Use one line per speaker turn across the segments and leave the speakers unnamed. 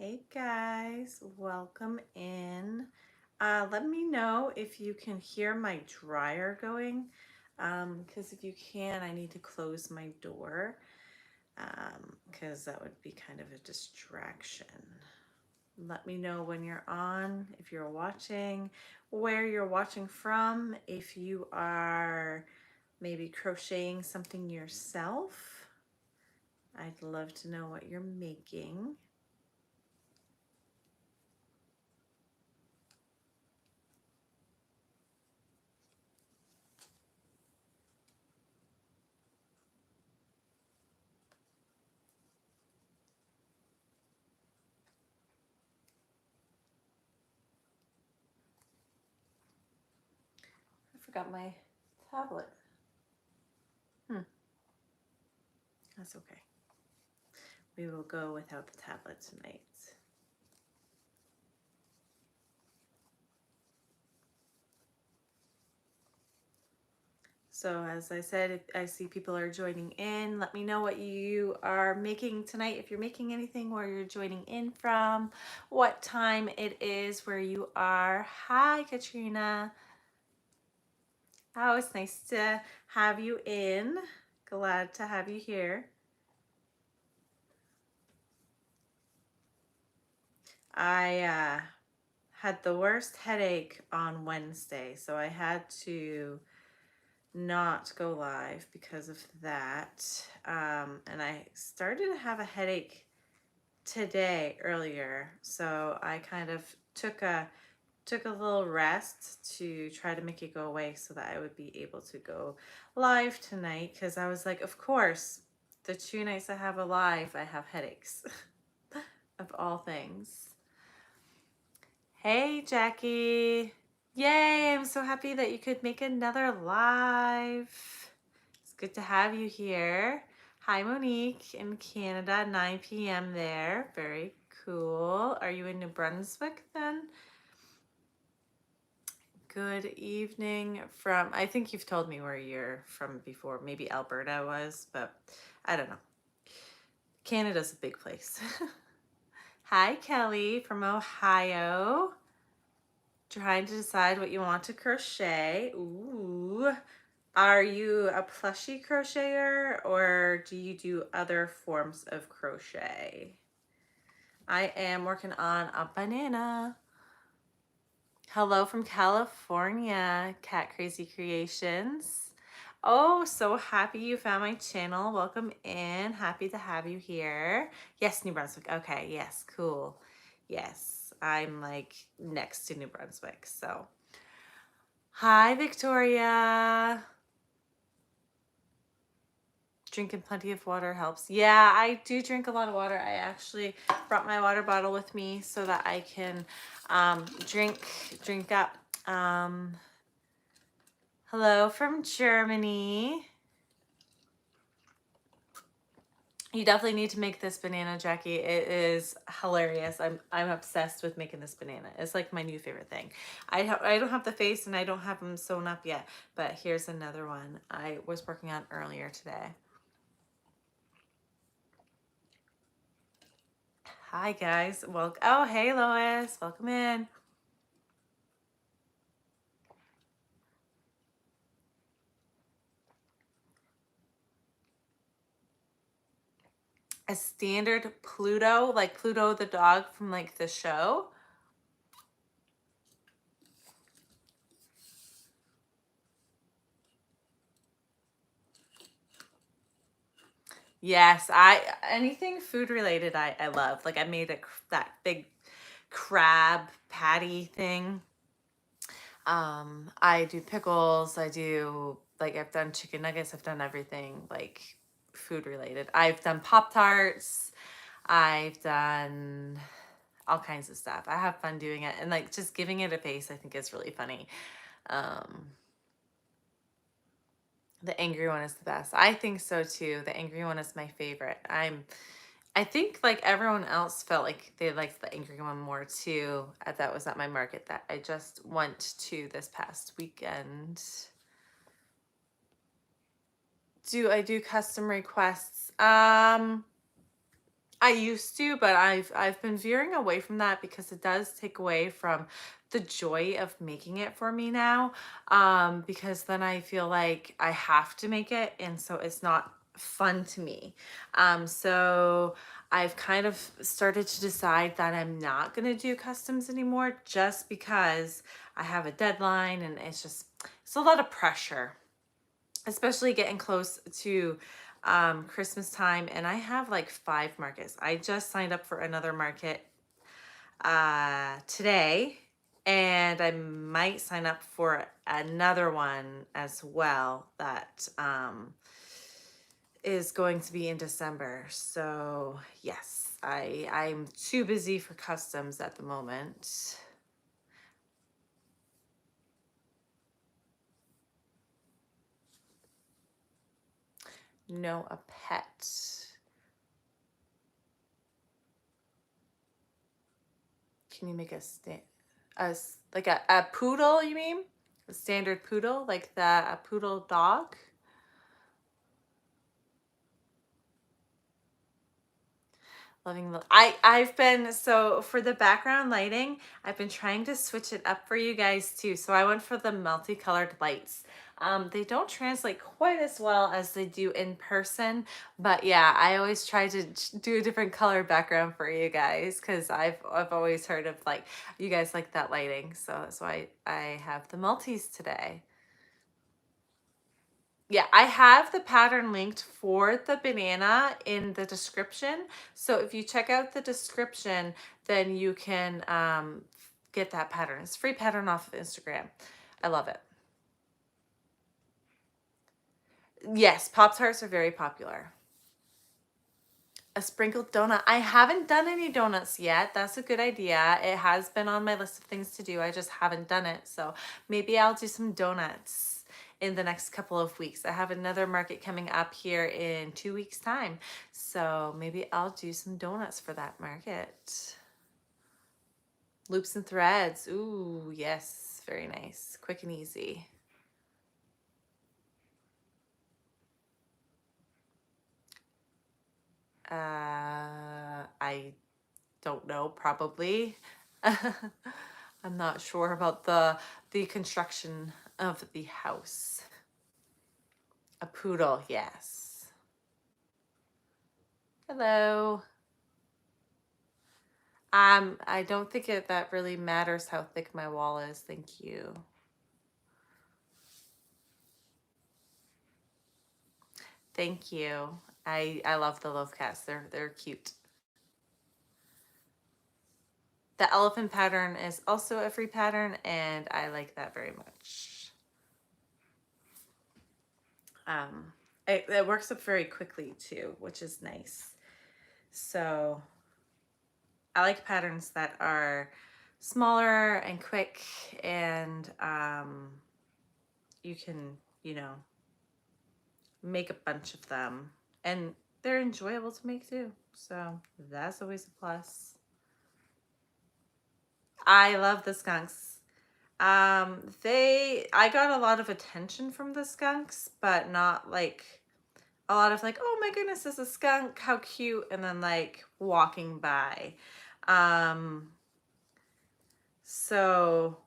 Hey guys, welcome in. Let me know if you can hear my dryer going, because if you can, I need to close my door, because that would be kind of a distraction. Let me know when you're on, if you're watching, where you're watching from, if you are maybe crocheting something yourself. I'd love to know what you're making. I forgot my tablet. That's okay. We will go without the tablet tonight. So as I said, if I see people are joining in, let me know what you are making tonight. If you're making anything, where you're joining in from, what time it is where you are. Hi, Katrina. Oh, it's nice to have you in. Glad to have you here. I had the worst headache on Wednesday, so I had to not go live because of that. And I started to have a headache today earlier, so I kind of took a little rest to try to make it go away so that I would be able to go live tonight, because I was like, of course, the 2 nights I have a live, I have headaches of all things. Hey, Jackie. Yay, I'm so happy that you could make another live. It's good to have you here. Hi, Monique in Canada, 9 p.m. there. Very cool. Are you in New Brunswick then? Good evening from, I think you've told me where you're from before. Maybe Alberta was, but I don't know. Canada's a big place. Hi, Kelly from Ohio. Trying to decide what you want to crochet. Ooh. Are you a plushie crocheter or do you do other forms of crochet? I am working on a banana. Hello from California, Cat Crazy Creations. Oh, so happy you found my channel. Welcome in. Happy to have you here. Yes, New Brunswick. Okay, yes, cool. Yes, I'm like next to New Brunswick, so. Hi, Victoria. Drinking plenty of water helps. Yeah, I do drink a lot of water. I actually brought my water bottle with me so that I can drink up. Hello from Germany. You definitely need to make this banana, Jackie. It is hilarious. I'm obsessed with making this banana. It's like my new favorite thing. I don't have the face and I don't have them sewn up yet, but here's another one I was working on earlier today. Hi guys. Well, oh hey Lois, welcome in. A standard Pluto, like Pluto the dog from like the show. Yes, anything food related I love. Like I made that big crab patty thing. I do pickles, I do like I've done chicken nuggets, I've done everything like food related. I've done Pop-Tarts, I've done all kinds of stuff. I have fun doing it, and like just giving it a face I think is really funny. The angry one is the best. I think so too. The angry one is my favorite. I think like everyone else felt like they liked the angry one more too. That was at my market that I just went to this past weekend. Do I do custom requests? I used to, but I've been veering away from that because it does take away from the joy of making it for me now. Because then I feel like I have to make it, and so it's not fun to me. So I've kind of started to decide that I'm not gonna do customs anymore just because I have a deadline and it's a lot of pressure, especially getting close to Christmas time. And I have like 5 markets. I just signed up for another market today, and I might sign up for another one as well that is going to be in December. So yes, I'm too busy for customs at the moment. No, a pet. Can you make like a poodle, you mean? A standard poodle, like a poodle dog? I've been, so for the background lighting, I've been trying to switch it up for you guys too. So I went for the multicolored lights. They don't translate quite as well as they do in person, but yeah, I always try to do a different color background for you guys because I've always heard of like you guys like that lighting, so that's why I have the multis today. Yeah, I have the pattern linked for the banana in the description. So if you check out the description, then you can get that pattern. It's a free pattern off of Instagram. I love it. Yes, Pop Tarts are very popular. A sprinkled donut. I haven't done any donuts yet. That's a good idea. It has been on my list of things to do. I just haven't done it. So maybe I'll do some donuts in the next couple of weeks. I have another market coming up here in 2 weeks time. So maybe I'll do some donuts for that market. Loops and threads. Ooh, yes. Very nice. Quick and easy. I don't know, probably. I'm not sure about the construction of the house. A poodle, yes. Hello. I don't think that really matters how thick my wall is. Thank you. Thank you. I love the loaf cats. They're cute. The elephant pattern is also a free pattern, and I like that very much. It works up very quickly too, which is nice. So I like patterns that are smaller and quick, and you can, make a bunch of them, and they're enjoyable to make too. So that's always a plus. I love the skunks. I got a lot of attention from the skunks, but not like a lot of like, oh my goodness, this is a skunk, how cute, and then like walking by. So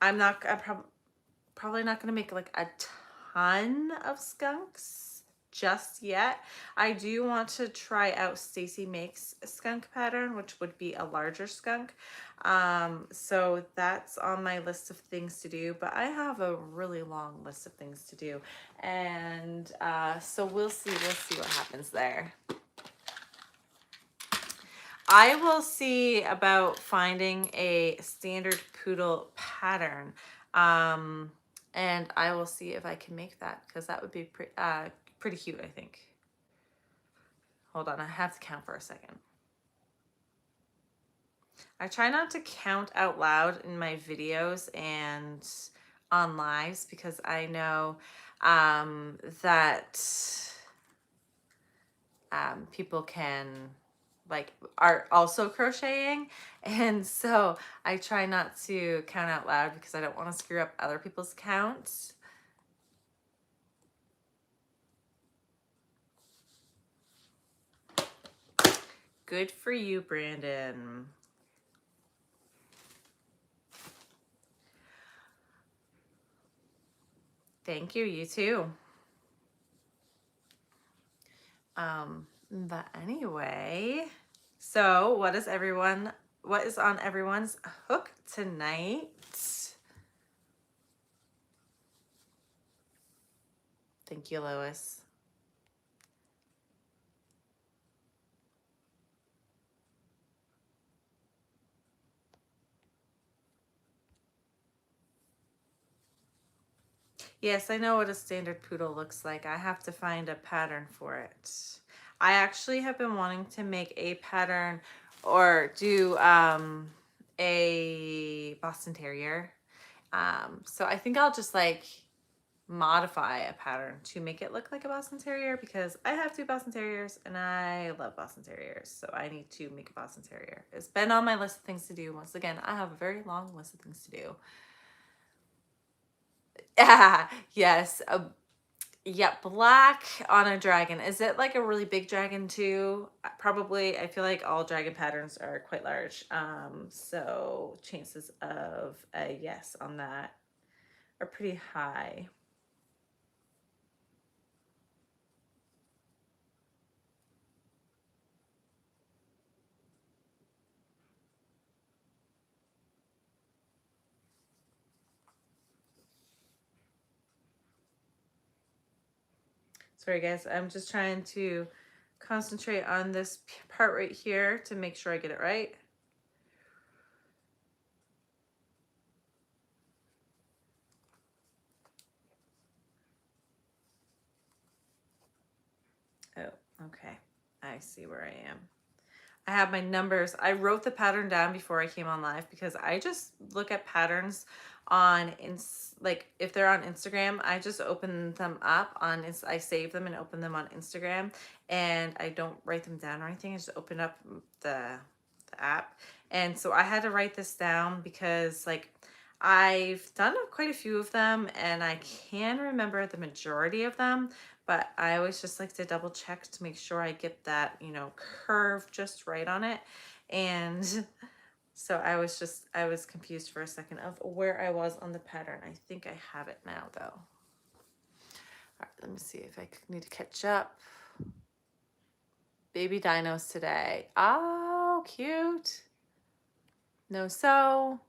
I'm probably not gonna make like a ton of skunks just yet. I do want to try out Stacy Makes a skunk pattern, which would be a larger skunk. So that's on my list of things to do, but I have a really long list of things to do. And so we'll see what happens there. I will see about finding a standard poodle pattern. And I will see if I can make that, because that would be pretty cute, I think. Hold on, I have to count for a second. I try not to count out loud in my videos and on lives, because I know that people are also crocheting, and so I try not to count out loud because I don't want to screw up other people's counts. Good for you, Brandon. Thank you, you too. But anyway, so what is on everyone's hook tonight? Thank you, Lois. Yes, I know what a standard poodle looks like. I have to find a pattern for it. I actually have been wanting to make a pattern or do a Boston Terrier. So I think I'll just like modify a pattern to make it look like a Boston Terrier because I have 2 Boston Terriers and I love Boston Terriers. So I need to make a Boston Terrier. It's been on my list of things to do. Once again, I have a very long list of things to do. Yeah, yes. Yeah, black on a dragon. Is it like a really big dragon too? Probably. I feel like all dragon patterns are quite large. So chances of a yes on that are pretty high. Sorry guys, I'm just trying to concentrate on this part right here to make sure I get it right. Oh, okay. I see where I am. I have my numbers. I wrote the pattern down before I came on live because I just look at patterns on like if they're on Instagram, I just open them up on I save them and open them on Instagram, and I don't write them down or anything. I just open up the app. And so I had to write this down because like I've done quite a few of them and I can remember the majority of them, but I always just like to double check to make sure I get that, you know, curve just right on it. And so I was confused for a second of where I was on the pattern. I think I have it now though. All right, let me see if I need to catch up. Baby dinos today. Oh, cute. No, so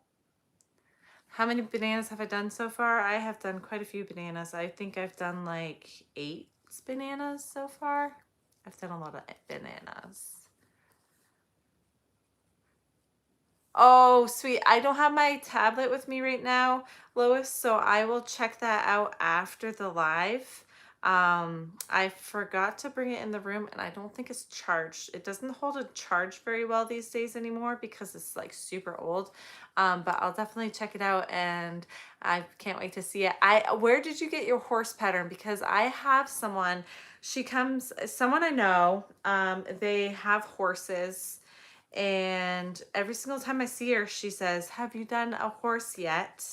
how many bananas have I done so far? I have done quite a few bananas. I think I've done like 8 bananas so far. I've done a lot of bananas. Oh, sweet. I don't have my tablet with me right now, Lois, so I will check that out after the live. I forgot to bring it in the room and I don't think it's charged. It doesn't hold a charge very well these days anymore because it's like super old. But I'll definitely check it out and I can't wait to see it. Where did you get your horse pattern? Because I have someone, someone I know, they have horses. And every single time I see her, she says, "Have you done a horse yet?"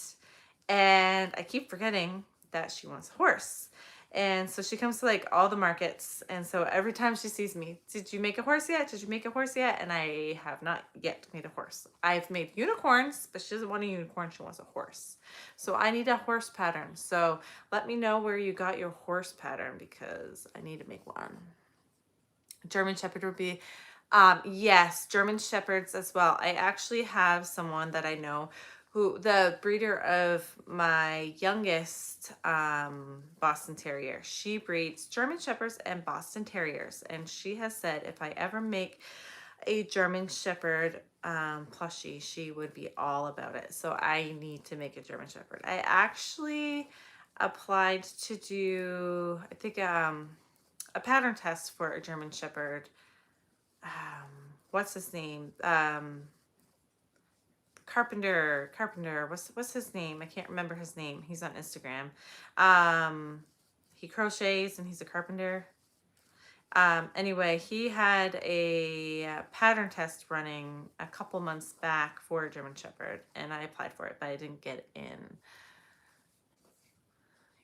And I keep forgetting that she wants a horse. And so she comes to like all the markets. And so every time she sees me, "Did you make a horse yet? Did you make a horse yet?" And I have not yet made a horse. I've made unicorns, but she doesn't want a unicorn. She wants a horse. So I need a horse pattern. So let me know where you got your horse pattern because I need to make one. German Shepherd would be yes, German Shepherds as well. I actually have someone that I know who, the breeder of my youngest Boston Terrier, she breeds German Shepherds and Boston Terriers. And she has said if I ever make a German Shepherd plushie, she would be all about it. So I need to make a German Shepherd. I actually applied to do, I think, a pattern test for a German Shepherd. What's his name? Carpenter. What's his name? I can't remember his name. He's on Instagram. He crochets and he's a carpenter. Anyway, he had a pattern test running a couple months back for a German Shepherd, and I applied for it, but I didn't get in.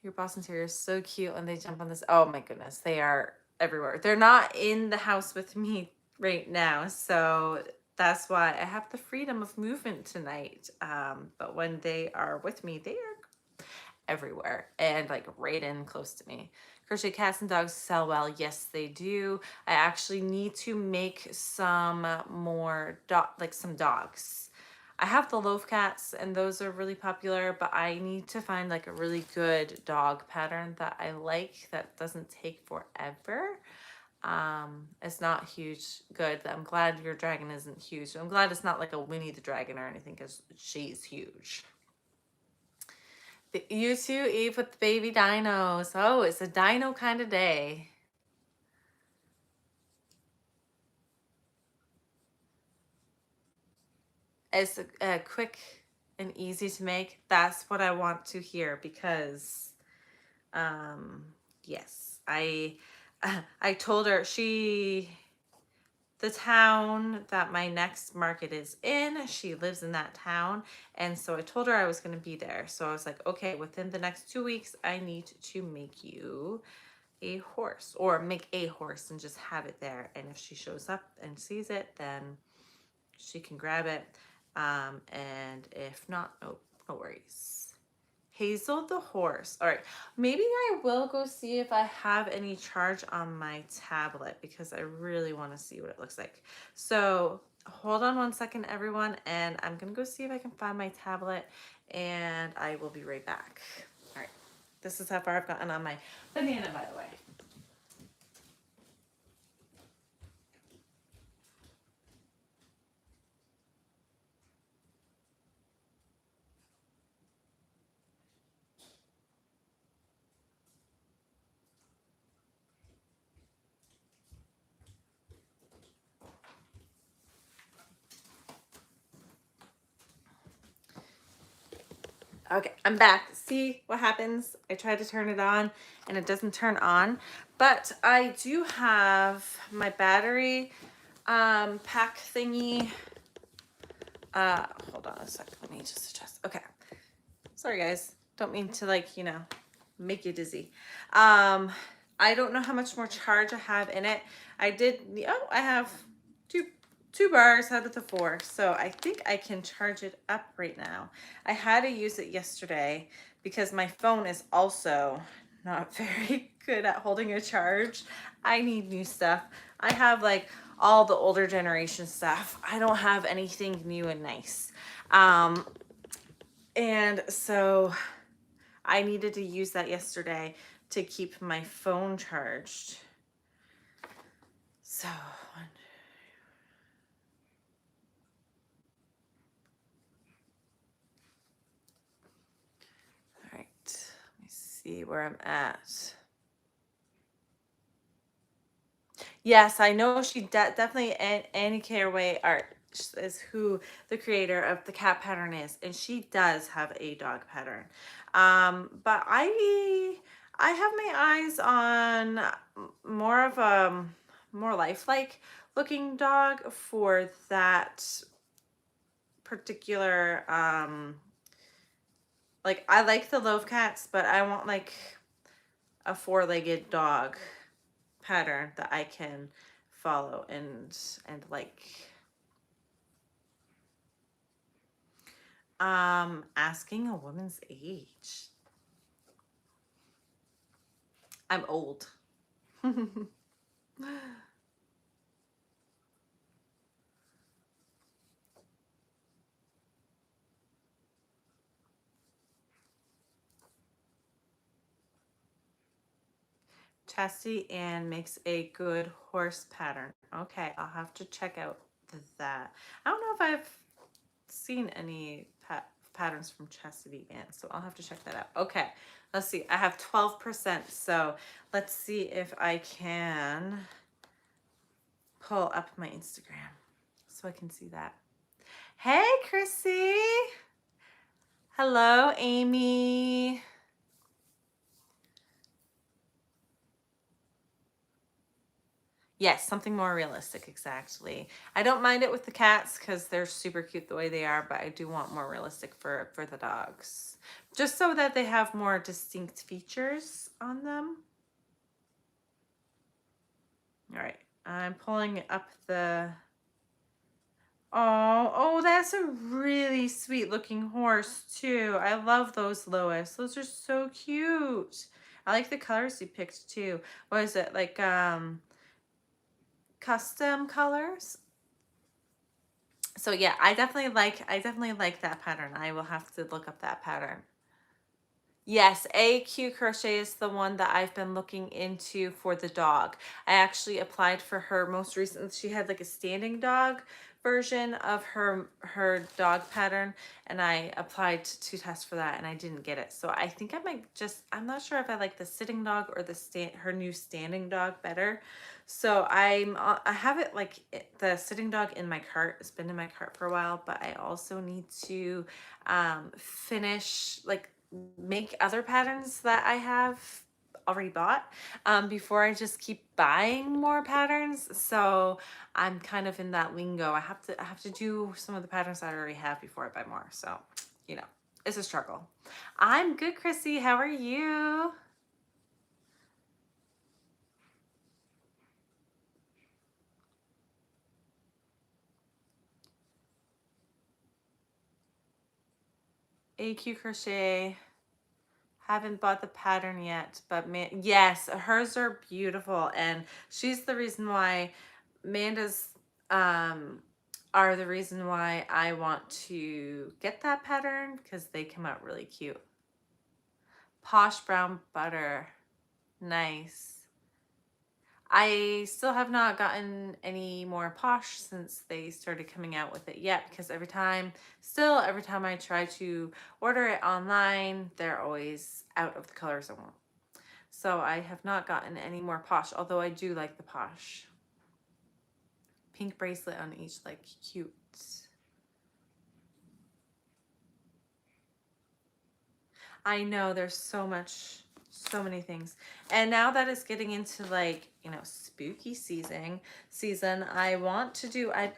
Your Boston Terrier is so cute, and they jump on this. Oh my goodness, they are everywhere. They're not in the house with me right now. So that's why I have the freedom of movement tonight. But when they are with me, they are everywhere and like right in close to me. Crochet cats and dogs sell well. Yes, they do. I actually need to make some more like some dogs. I have the loaf cats and those are really popular, but I need to find like a really good dog pattern that I like that doesn't take forever. It's not huge good. I'm glad your dragon isn't huge. I'm glad it's not like a Winnie the Dragon or anything because she's huge. You too, Eve, with the baby dinos. Oh, it's a dino kind of day. It's a quick and easy to make. That's what I want to hear because, yes, I told her the town that my next market is in, she lives in that town. And so I told her I was going to be there. So I was like, okay, within the next 2 weeks, I need to make you a horse or make a horse and just have it there. And if she shows up and sees it, then she can grab it. And if not, no worries. Hazel the horse. All right, maybe I will go see if I have any charge on my tablet because I really want to see what it looks like. So hold on one second, everyone, and I'm gonna go see if I can find my tablet and I will be right back. All right, this is how far I've gotten on my banana, by the way. Okay, I'm back. See what happens? I tried to turn it on and it doesn't turn on, but I do have my battery pack thingy. Hold on a second. Let me just adjust. Okay. Sorry guys. Don't mean to like, make you dizzy. I don't know how much more charge I have in it. I have two bars out of the 4. So I think I can charge it up right now. I had to use it yesterday because my phone is also not very good at holding a charge. I need new stuff. I have like all the older generation stuff. I don't have anything new and nice. And so I needed to use that yesterday to keep my phone charged. So all right, let me see where I'm at. Yes, I know she definitely Annie Caraway Art is who the creator of the cat pattern is, and she does have a dog pattern. But I have my eyes on more of a more lifelike looking dog for that particular like I like the loaf cats, but I want like a 4-legged dog pattern that I can follow and like. Asking a woman's age. I'm old. Chastity Ann makes a good horse pattern. Okay, I'll have to check out that. I don't know if I've seen any patterns from Chastity Ann, so I'll have to check that out. Okay, let's see. I have 12%, so let's see if I can pull up my Instagram so I can see that. Hey, Chrissy. Hello, Amy. Yes, something more realistic, exactly. I don't mind it with the cats because they're super cute the way they are, but I do want more realistic for the dogs. Just so that they have more distinct features on them. All right, I'm pulling up the, oh, that's a really sweet looking horse too. I love those, Lois. Those are so cute. I like the colors you picked too. What is it, like custom colors? So yeah, I definitely like that pattern. I will have to look up that pattern. Yes, AQ Crochet is the one that I've been looking into for the dog. I actually applied for her most recent. She had like a standing dog version of her dog pattern, and I applied to test for that, and I didn't get it. So I think I might just, I'm not sure if I like the sitting dog or the her new standing dog better. So I have it like the sitting dog in my cart. It's been in my cart for a while, but I also need to finish, like, make other patterns that I have already bought before I just keep buying more patterns. So I'm kind of in that lingo. I have to do some of the patterns I already have before I buy more. So, you know, it's a struggle. I'm good, Chrissy. How are you? AQ Crochet. Haven't bought the pattern yet, but man, yes, hers are beautiful, and she's the reason why Amanda's um are the reason why I want to get that pattern, because they come out really cute. Posh brown butter. Nice. I still have not gotten any more Posh since they started coming out with it yet, because every time I try to order it online, they're always out of the colors I want. So I have not gotten any more Posh, although I do like the Posh. Pink bracelet on each, like, cute. I know there's so many things. And now that it's getting into, like, spooky season, I want to do, I'm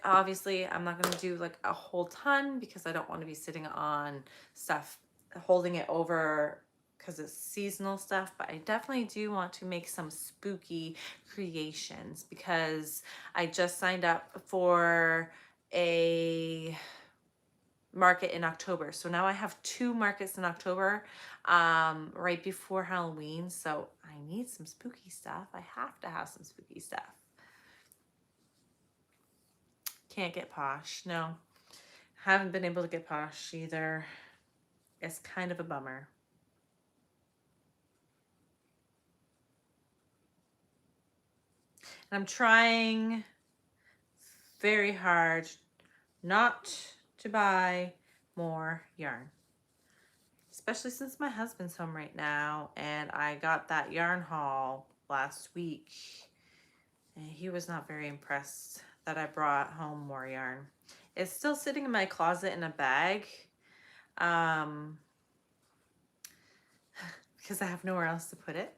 not going to do like a whole ton, because I don't want to be sitting on stuff, holding it over, because it's seasonal stuff, but I definitely do want to make some spooky creations, because I just signed up for a market in October. So now I have 2 markets in October, right before Halloween. So I need some spooky stuff. I have to have some spooky stuff. Can't get Posh. No, haven't been able to get Posh either. It's kind of a bummer. And I'm trying very hard not to buy more yarn, especially since my husband's home right now, and I got that yarn haul last week, and he was not very impressed that I brought home more yarn. It's still sitting in my closet in a bag, um, because I have nowhere else to put it.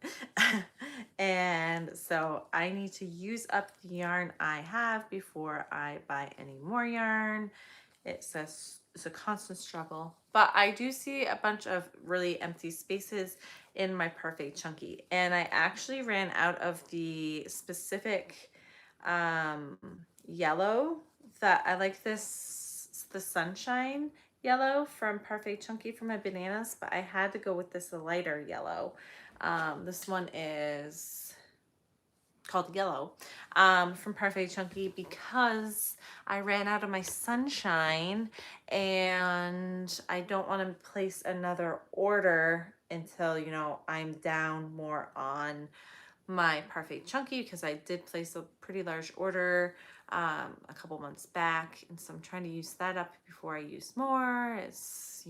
And so I need to use up the yarn I have before I buy any more yarn. It's a constant struggle, but I do see a bunch of really empty spaces in my Perfect Chunky, and I actually ran out of the specific um, yellow that I like, the sunshine yellow from Perfect Chunky for my bananas, but I had to go with this lighter yellow. This one is called Yellow, from Perfect Chunky, because I ran out of my sunshine, and I don't want to place another order until, I'm down more on my Perfect Chunky, because I did place a pretty large order a couple months back, and so I'm trying to use that up before I use more. It's.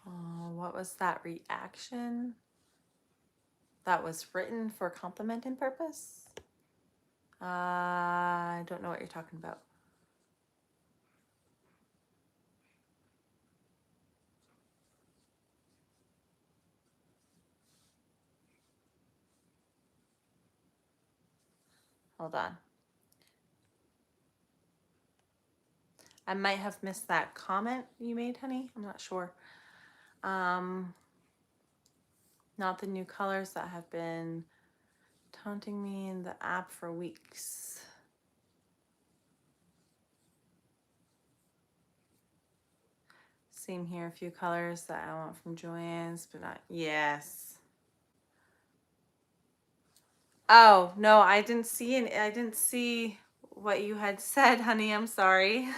Oh, what was that reaction? That was written for complimenting purpose? I don't know what you're talking about. Hold on. I might have missed that comment you made, honey. I'm not sure. Not the new colors that have been taunting me in the app for weeks. Same here, a few colors that I want from Joann's, but not, yes. Oh, no, I didn't see what you had said, honey. I'm sorry.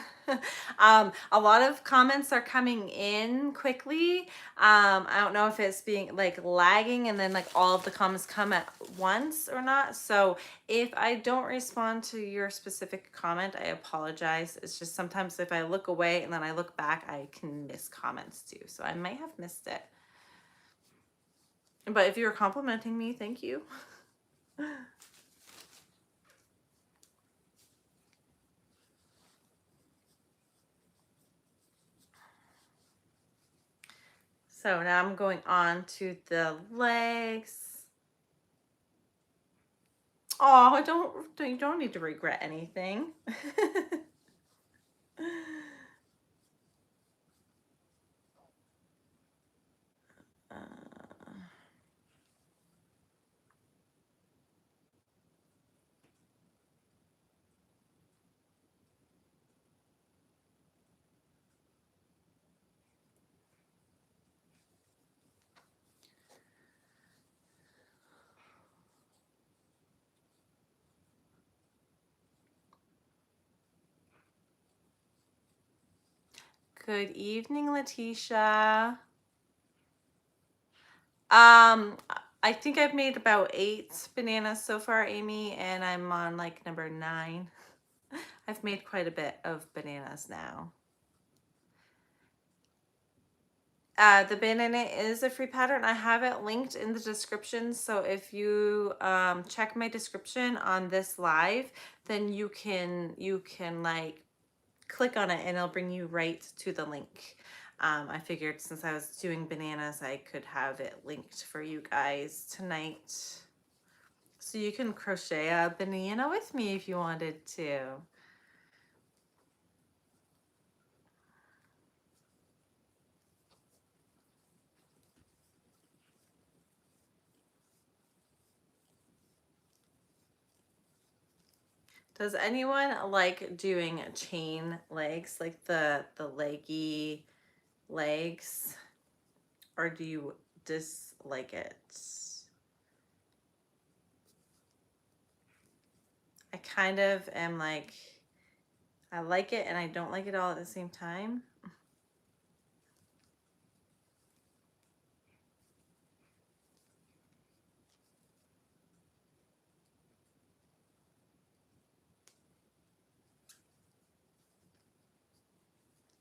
A lot of comments are coming in quickly. I don't know if it's being like lagging and then like all of the comments come at once or not. So if I don't respond to your specific comment, I apologize. It's just sometimes if I look away and then I look back, I can miss comments too. So I might have missed it. But if you were complimenting me, thank you. So now I'm going on to the legs. Oh, you don't need to regret anything. Good evening, Letitia. I think I've made about 8 bananas so far, Amy, and I'm on like number 9. I've made quite a bit of bananas now. The banana is a free pattern. I have it linked in the description. So if you check my description on this live, then you can like click on it and it'll bring you right to the link. I figured since I was doing bananas, I could have it linked for you guys tonight. So you can crochet a banana with me if you wanted to. Does anyone like doing chain legs, like the leggy legs, or do you dislike it? I kind of am like, I like it and I don't like it all at the same time.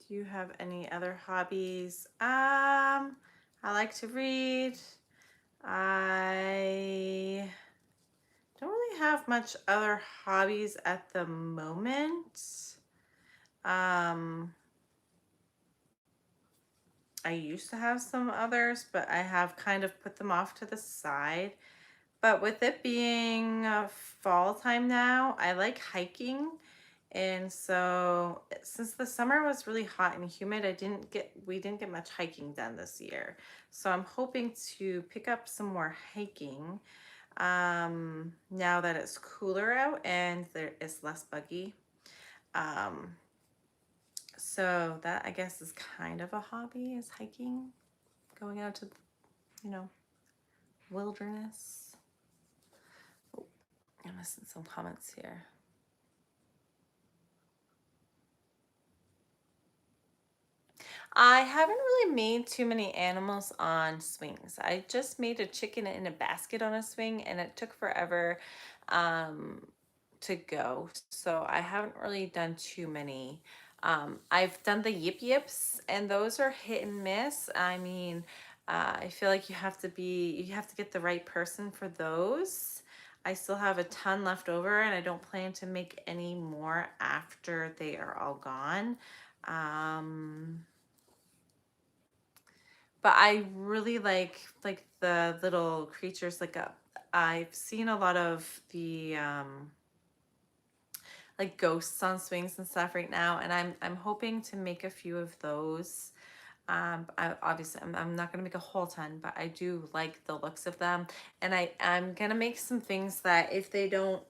Do you have any other hobbies? I like to read. I don't really have much other hobbies at the moment. I used to have some others, but I have kind of put them off to the side. But with it being fall time now, I like hiking. And so since the summer was really hot and humid, we didn't get much hiking done this year. So I'm hoping to pick up some more hiking now that it's cooler out and there is less buggy. So that I guess is kind of a hobby, is hiking, going out to, wilderness. Oh, I'm missing some comments here. I haven't really made too many animals on swings. I just made a chicken in a basket on a swing and it took forever to go. So I haven't really done too many. I've done the yip yips and those are hit and miss. I mean, I feel like you have to get the right person for those. I still have a ton left over and I don't plan to make any more after they are all gone. But I really like the little creatures. I've seen a lot of the like ghosts on swings and stuff right now, and I'm hoping to make a few of those. Obviously, I'm not gonna make a whole ton, but I do like the looks of them, and I'm gonna make some things that if they don't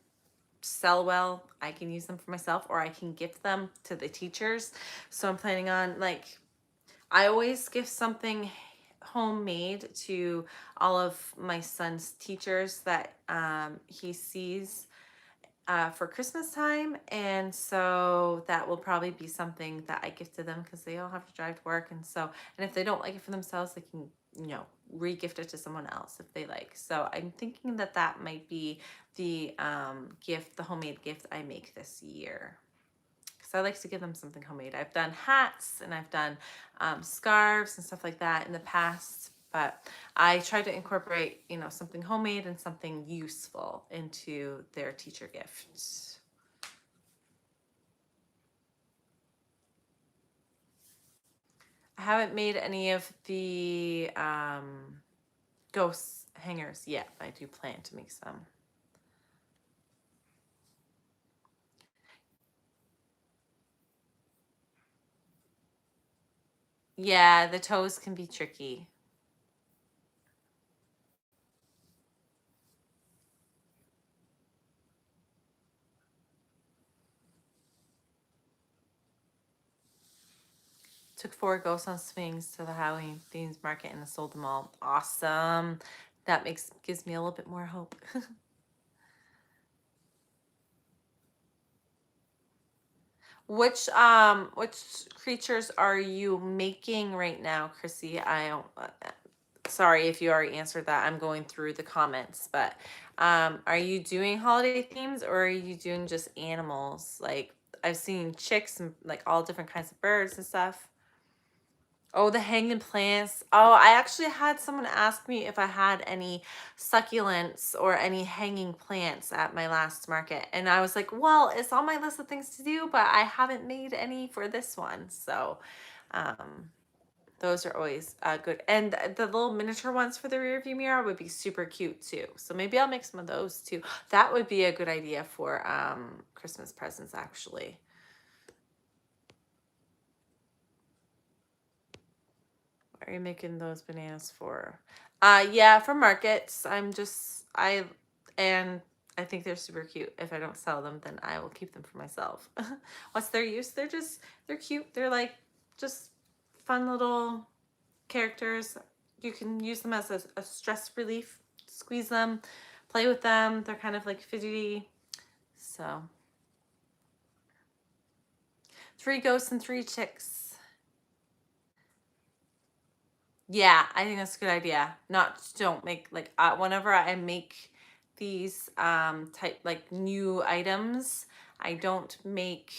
sell well, I can use them for myself, or I can gift them to the teachers. So I'm planning on, like, I always gift something homemade to all of my son's teachers that he sees for Christmas time. And so that will probably be something that I gift to them because they all have to drive to work. And so, and if they don't like it for themselves, they can, re-gift it to someone else if they like. So I'm thinking that that might be the gift, the homemade gift I make this year. Because I like to give them something homemade. I've done hats and I've done scarves and stuff like that in the past, but I try to incorporate, something homemade and something useful into their teacher gifts. I haven't made any of the ghost hangers yet, but I do plan to make some. Yeah, the toes can be tricky. Took 4 ghosts on swings to the Halloween themed market and sold them all. Awesome. That gives me a little bit more hope. Which creatures are you making right now, Chrissy? I don't sorry if you already answered that. I'm going through the comments, but are you doing holiday themes or are you doing just animals? Like I've seen chicks and like all different kinds of birds and stuff. Oh, the hanging plants. Oh, I actually had someone ask me if I had any succulents or any hanging plants at my last market. And I was like, well, it's on my list of things to do, but I haven't made any for this one. So, um, those are always good. And the little miniature ones for the rear view mirror would be super cute too. So maybe I'll make some of those too. That would be a good idea for Christmas presents, actually. What are you making those bananas for? Yeah, for markets. And I think they're super cute. If I don't sell them, then I will keep them for myself. What's their use? They're cute. They're like just fun little characters. You can use them as a stress relief. Squeeze them, play with them. They're kind of like fidgety. So 3 ghosts and 3 chicks. Yeah, I think that's a good idea. Don't make like whenever I make these type like new items, I don't make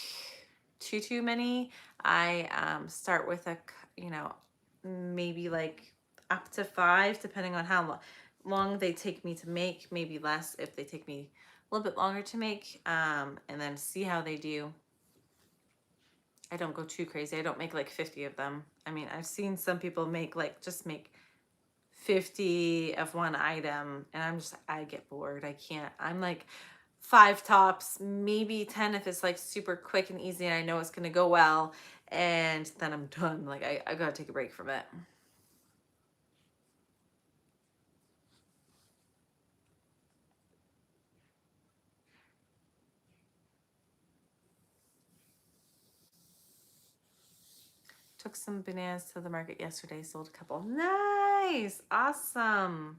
too many. I start with maybe like up to 5 depending on how long they take me to make, maybe less if they take me a little bit longer to make, and then see how they do. I don't go too crazy. I don't make like 50 of them. I mean, I've seen some people just make 50 of one item and I get bored. I can't. I'm like 5 tops, maybe 10 if it's like super quick and easy and I know it's going to go well, and then I'm done. Like I got to take a break from it. Took some bananas to the market yesterday, sold a couple. Nice. Awesome.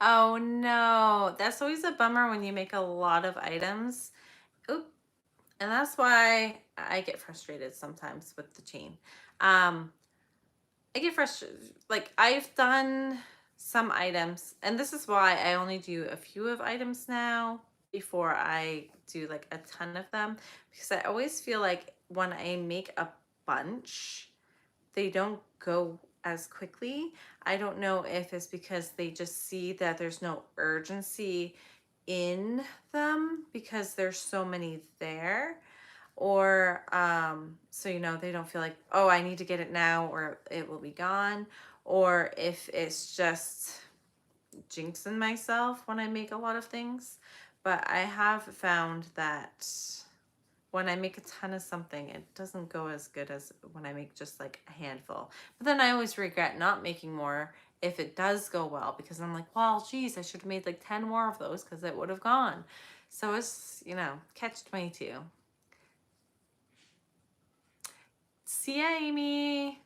Oh no, that's always a bummer when you make a lot of items. Oop. And that's why I get frustrated sometimes with the chain. I get frustrated. Like I've done some items, and this is why I only do a few of items now before I do like a ton of them, because I always feel like when I make a bunch, they don't go as quickly. I don't know if it's because they just see that there's no urgency in them because there's so many there, or so they don't feel like, oh, I need to get it now or it will be gone, or if it's just jinxing myself when I make a lot of things. But I have found that when I make a ton of something, it doesn't go as good as when I make just like a handful. But then I always regret not making more if it does go well, because I'm like, well, geez, I should have made like 10 more of those because it would have gone. So it's, catch 22. See ya, Amy.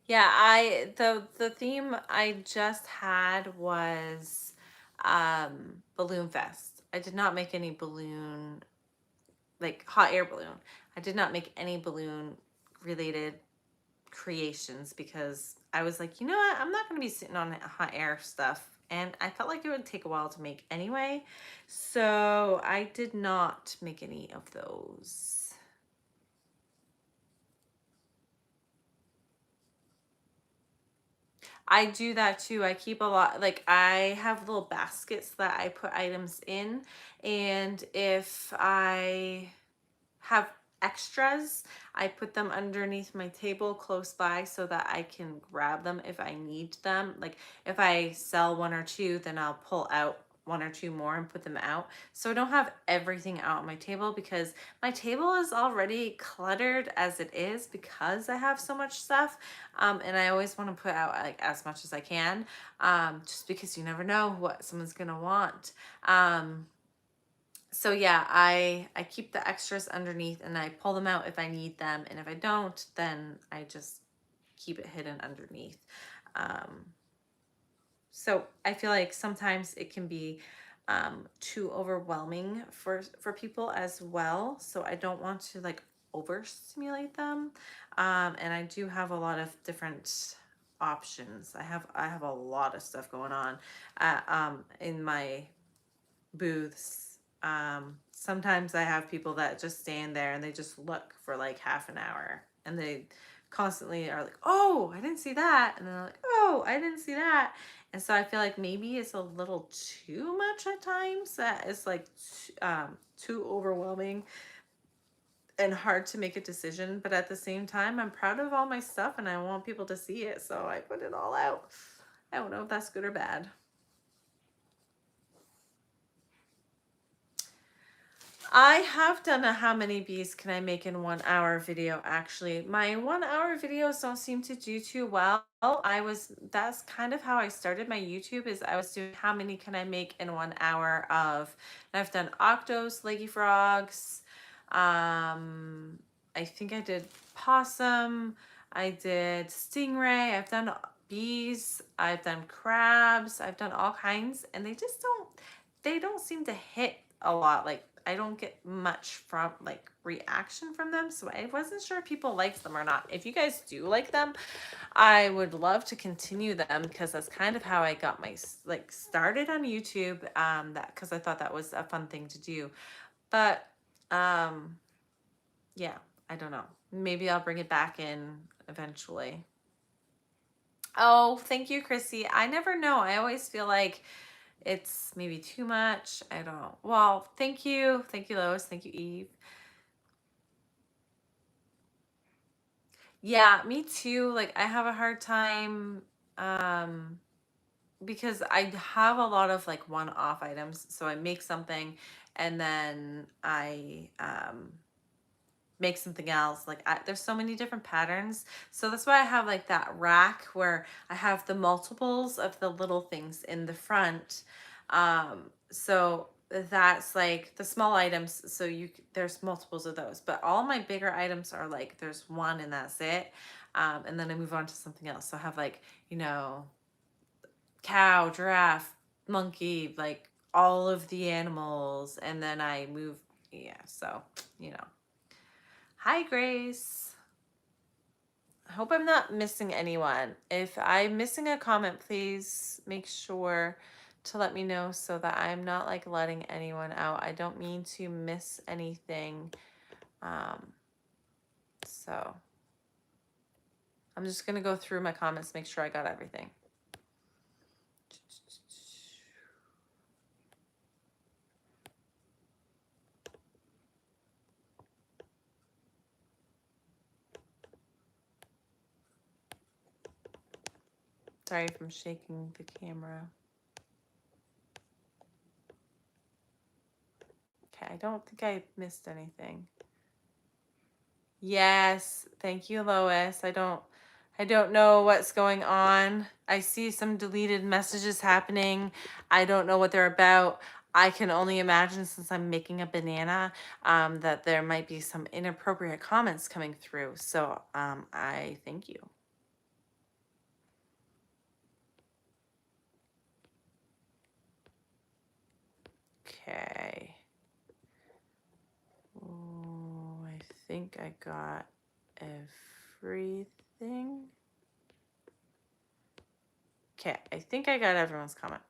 Yeah, the theme I just had was Balloon Fest. I did not make any balloon, like hot air balloon. I did not make any balloon related creations because I was like, you know what? I'm not going to be sitting on hot air stuff. And I felt like it would take a while to make anyway. So I did not make any of those. I do that too. I keep a lot, like I have little baskets that I put items in. And if I have extras, I put them underneath my table close by so that I can grab them if I need them. Like if I sell one or two, then I'll pull out one or two more and put them out. So I don't have everything out on my table because my table is already cluttered as it is because I have so much stuff. And I always want to put out like as much as I can, just because you never know what someone's gonna want. So yeah, I keep the extras underneath and I pull them out if I need them, and if I don't, then I just keep it hidden underneath. Um, so I feel like sometimes it can be too overwhelming for people as well. So I don't want to like overstimulate them. And I do have a lot of different options. I have a lot of stuff going on in my booths. Sometimes I have people that just stand there and they just look for like half an hour and they constantly are like, oh, I didn't see that. And then they're like, oh, I didn't see that. And so I feel like maybe it's a little too much at times, that it's like too overwhelming and hard to make a decision. But at the same time, I'm proud of all my stuff and I want people to see it. So I put it all out. I don't know if that's good or bad. I have done a how many bees can I make in 1 hour video. Actually, my 1 hour videos don't seem to do too well. That's kind of how I started my YouTube, is I was doing how many can I make in 1 hour of, and I've done octos, leggy frogs, I think I did possum, I did stingray, I've done bees, I've done crabs, I've done all kinds, and they don't seem to hit a lot. Like I don't get much from like reaction from them, so I wasn't sure if people liked them or not. If you guys do like them, I would love to continue them because that's kind of how I got my like started on YouTube. That because I thought that was a fun thing to do, but um, yeah, I don't know. Maybe I'll bring it back in eventually. Oh, thank you, Chrissy. I never know. I always feel like it's maybe too much. I don't know. Well, thank you. Thank you, Lois. Thank you, Eve. Yeah, me too. Like I have a hard time um because I have a lot of like one-off items. So I make something and then I make something else. Like there's so many different patterns. So that's why I have like that rack where I have the multiples of the little things in the front. So that's like the small items. So there's multiples of those, but all my bigger items are like, there's one and that's it. And then I move on to something else. So I have like, cow, giraffe, monkey, like all of the animals, and then I move. Yeah, so, you know. Hi, Grace. I hope I'm not missing anyone. If I'm missing a comment, please make sure to let me know so that I'm not like letting anyone out. I don't mean to miss anything. So I'm just going to go through my comments, make sure I got everything. Sorry if I'm shaking the camera. Okay, I don't think I missed anything. Yes, thank you, Lois. I don't know what's going on. I see some deleted messages happening. I don't know what they're about. I can only imagine, since I'm making a banana, that there might be some inappropriate comments coming through. So I thank you. Okay. Oh, I think I got everything. Okay, I think I got everyone's comment.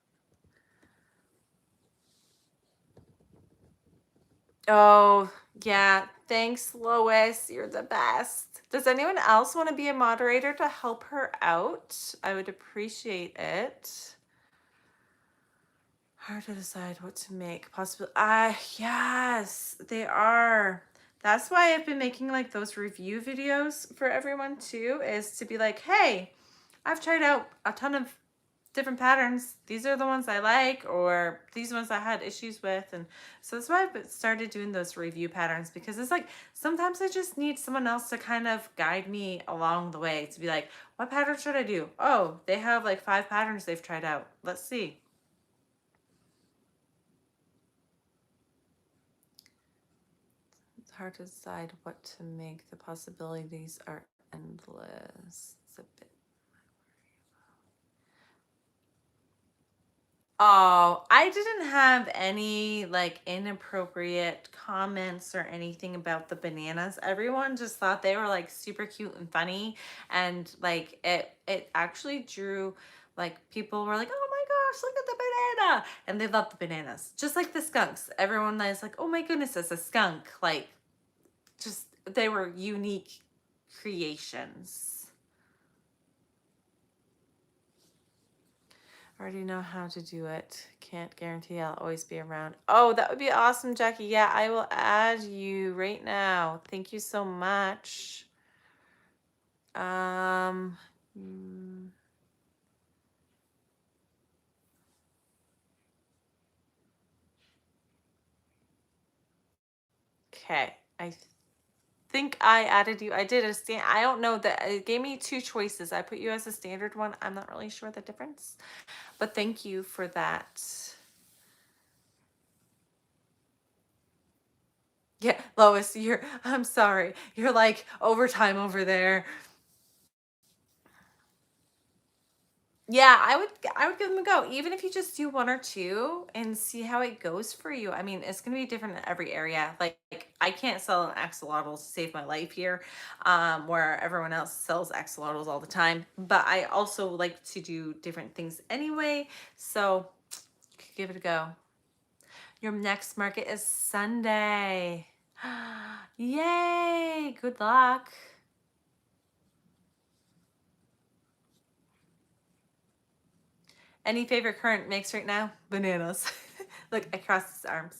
Oh, yeah. Thanks, Lois. You're the best. Does anyone else want to be a moderator to help her out? I would appreciate it. Hard to decide what to make. Possibly. Yes, they are. That's why I've been making like those review videos for everyone too, is to be like, hey, I've tried out a ton of different patterns. These are the ones I like, or these ones I had issues with. And so that's why I've started doing those review patterns, because it's like sometimes I just need someone else to kind of guide me along the way, to be like, what pattern should I do? Oh, they have like 5 patterns they've tried out. Let's see. It's hard to decide what to make. The possibilities are endless. It's a bit. Oh, I didn't have any like inappropriate comments or anything about the bananas. Everyone just thought they were like super cute and funny, and like it actually drew, like, people were like, "Oh my gosh, look at the banana." And they love the bananas. Just like the skunks. Everyone is like, "Oh my goodness, it's a skunk." Like, just they were unique creations. Already know how to do it. Can't guarantee I'll always be around. Oh, that would be awesome, Jackie. Yeah, I will add you right now. Thank you so much. Um, mm, okay. I think I added you. I did a stand. I don't know that it gave me 2 choices. I put you as a standard one. I'm not really sure the difference, but thank you for that. Yeah, Lois, I'm sorry. You're like overtime over there. Yeah, I would give them a go. Even if you just do 1 or 2 and see how it goes for you. I mean, it's gonna be different in every area. Like I can't sell an axolotl to save my life here, where everyone else sells axolotls all the time. But I also like to do different things anyway. So give it a go. Your next market is Sunday. Yay! Good luck. Any favorite current mix right now? Bananas. Look, I crossed his arms.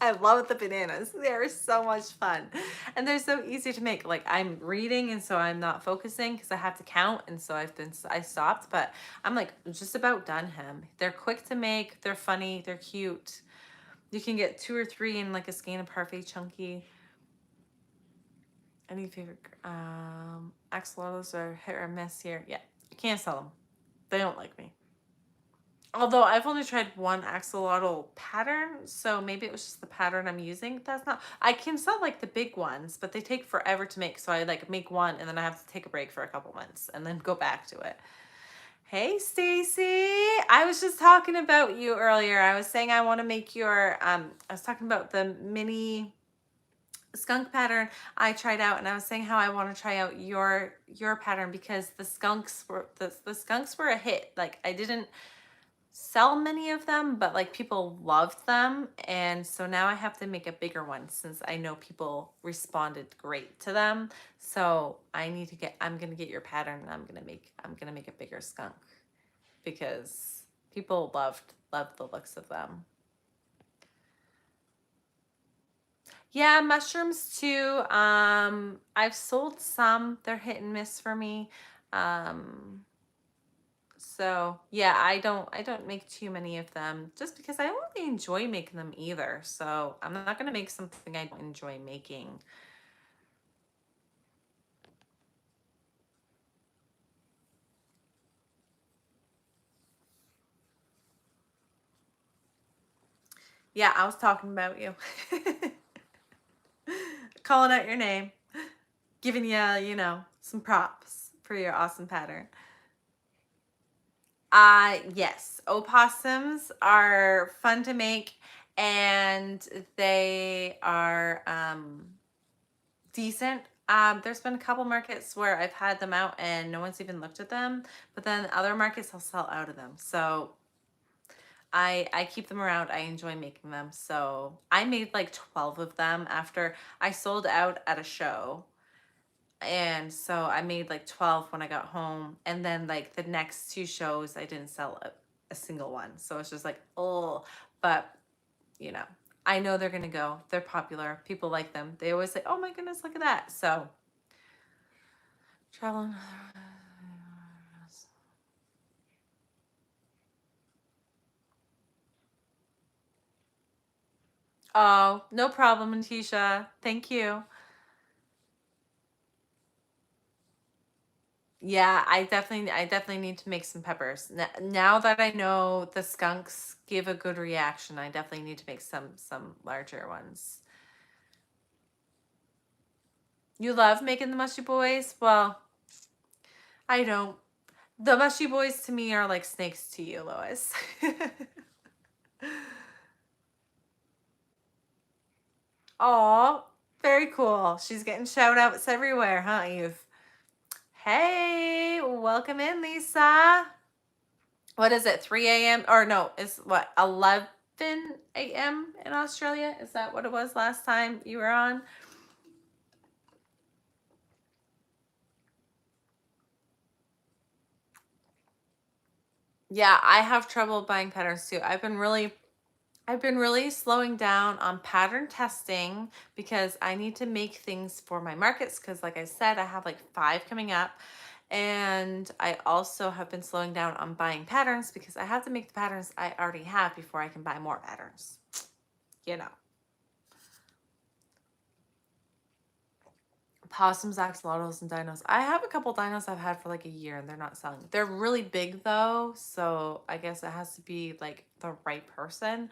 I love the bananas. They are so much fun. And they're so easy to make. Like, I'm reading, and so I'm not focusing because I have to count. And so I stopped, but I'm like just about done him. They're quick to make. They're funny. They're cute. You can get 2 or 3 in like a skein of parfait chunky. Any favorite axolotls are hit or miss here? Yeah, I can't sell them. They don't like me. Although I've only tried 1 axolotl pattern, so maybe it was just the pattern I'm using. That's not, I can sell like the big ones, but they take forever to make. So I like make 1 and then I have to take a break for a couple months and then go back to it. Hey, Stacy. I was just talking about you earlier. I was saying I want to make your I was talking about the mini skunk pattern I tried out, and I was saying how I want to try out your pattern because the skunks were a hit. Like, I didn't sell many of them, but like people loved them, and so now I have to make a bigger one since I know people responded great to them. So I'm gonna get your pattern, and I'm gonna make a bigger skunk because people loved the looks of them. Yeah, mushrooms too. I've sold some. They're hit and miss for me. Um, so yeah, I don't make too many of them just because I don't really enjoy making them either. So I'm not gonna make something I don't enjoy making. Yeah, I was talking about you. Calling out your name, giving you, some props for your awesome pattern. Yes, opossums are fun to make, and they are decent. There's been a couple markets where I've had them out and no one's even looked at them, but then other markets I'll sell out of them. So I keep them around. I enjoy making them. So I made like 12 of them after I sold out at a show. And so I made like 12 when I got home. And then like the next two shows, I didn't sell a single one. So it's just like, oh, but you know, I know they're going to go. They're popular. People like them. They always say, oh my goodness, look at that. So traveling. Oh, no problem, Anisha. Thank you. Yeah, I definitely need to make some peppers. Now that I know the skunks give a good reaction, I definitely need to make some larger ones. You love making the mushy boys? Well, I don't. The mushy boys to me are like snakes to you, Lois. Oh, very cool. She's getting shout outs everywhere, huh, Eve? Hey, welcome in, Lisa. What is it, 3 a.m.? Or no, it's what, 11 a.m. in Australia? Is that what it was last time you were on? Yeah, I have trouble buying patterns too. I've been really slowing down on pattern testing because I need to make things for my markets because like I said, I have like 5 coming up. And I also have been slowing down on buying patterns because I have to make the patterns I already have before I can buy more patterns. You know. Possums, axolotls, and dinos. I have a couple dinos I've had for like a year and they're not selling. They're really big though, so I guess it has to be like the right person.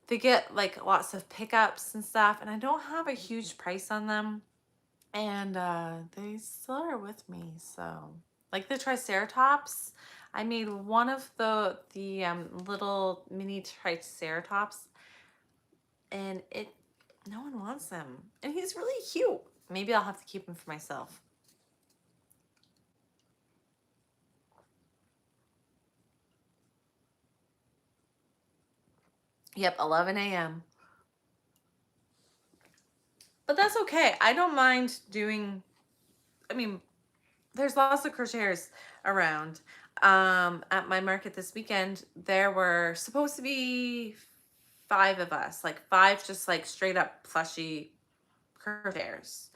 They get like lots of pickups and stuff, and I don't have a huge price on them. And they still are with me. So like the triceratops, I made one of the little mini triceratops, and it no one wants him. And he's really cute. Maybe I'll have to keep him for myself. Yep, 11 a.m. But that's okay. I don't mind doing, I mean, there's lots of crocheters around. At my market this weekend, there were supposed to be 5 of us, like 5 just like straight up plushy crocheters.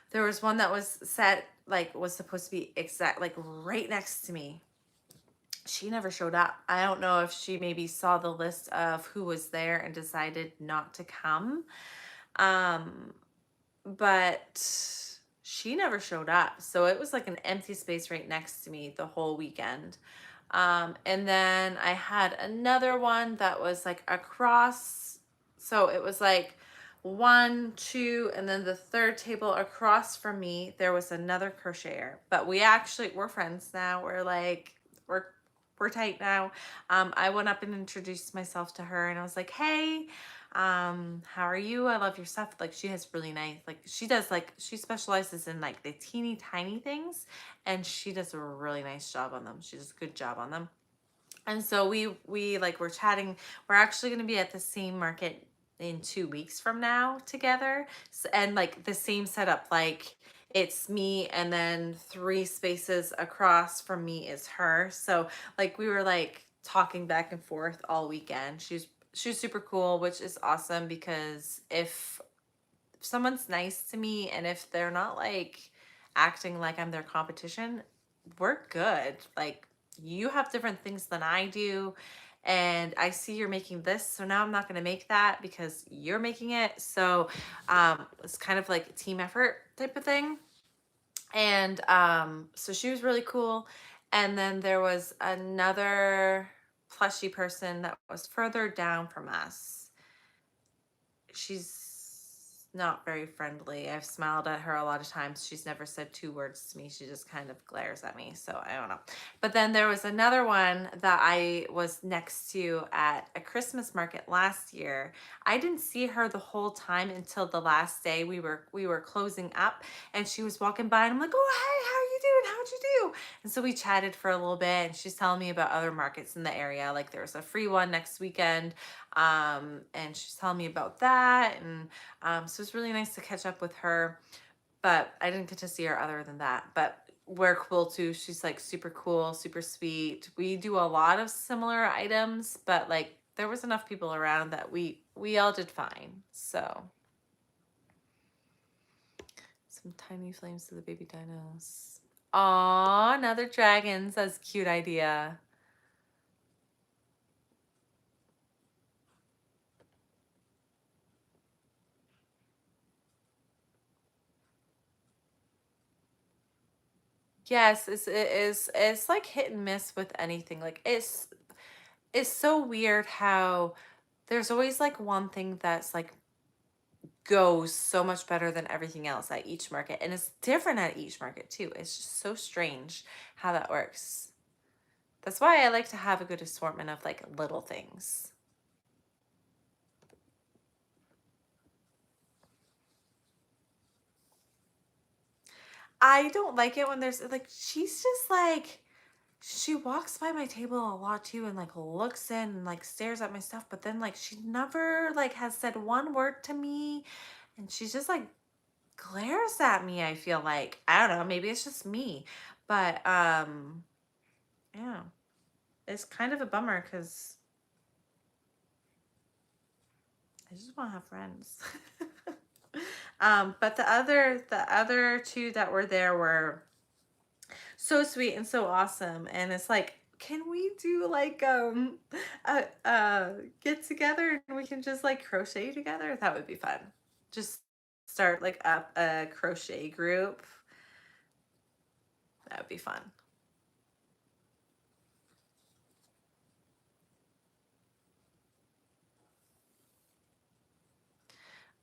There was one that was set, like was supposed to be exact, like right next to me. She never showed up. I don't know if she maybe saw the list of who was there and decided not to come. Um, but she never showed up. So it was like an empty space right next to me the whole weekend. And then I had another one that was like across. So it was like 1, 2, and then the third table across from me, there was another crocheter. But we're friends now. we're tight now. I went up and introduced myself to her, and I was like, hey, how are you? I love your stuff. Like, she has really nice, like, she does, like, she specializes in like the teeny tiny things, and she does a really nice job on them. She does a good job on them. And so we like we're chatting. We're actually going to be at the same market in 2 weeks from now together. And like the same setup, like it's me and then 3 spaces across from me is her. So like we were like talking back and forth all weekend. She's super cool, which is awesome because if someone's nice to me and if they're not like acting like I'm their competition, we're good. Like, you have different things than I do, and I see you're making this, so now I'm not going to make that because you're making it. So it's kind of like a team effort type of thing. And so she was really cool. And then there was another plushy person that was further down from us. She's not very friendly. I've smiled at her a lot of times. She's never said 2 words to me. She just kind of glares at me. So I don't know. But then there was another one that I was next to at a Christmas market last year. I didn't see her the whole time until the last day. We were closing up, and she was walking by, and I'm like, oh, hey, how are you doing? How'd you do? And so we chatted for a little bit, and she's telling me about other markets in the area. Like, there's a free one next weekend. And she's telling me about that. And so it's really nice to catch up with her, but I didn't get to see her other than that. But we're cool too. She's like super cool, super sweet. We do a lot of similar items, but like there was enough people around that we all did fine. So some tiny flames to the baby dinos. Aw, another dragons. That's a cute idea. Yes, it's like hit and miss with anything. Like it's so weird how there's always like one thing that's like goes so much better than everything else at each market, and it's different at each market too. It's just so strange how that works. That's why I like to have a good assortment of like little things. I don't like it when there's like she's just like she walks by my table a lot too and like looks in and like stares at my stuff, but then like she never like has said 1 word to me, and she's just like glares at me. I feel like, I don't know, maybe it's just me, but yeah, it's kind of a bummer because I just want to have friends. But the other two that were there were so sweet and so awesome, and it's like, can we do like a get together and we can just like crochet together? That would be fun. Just start like up a crochet group. That would be fun.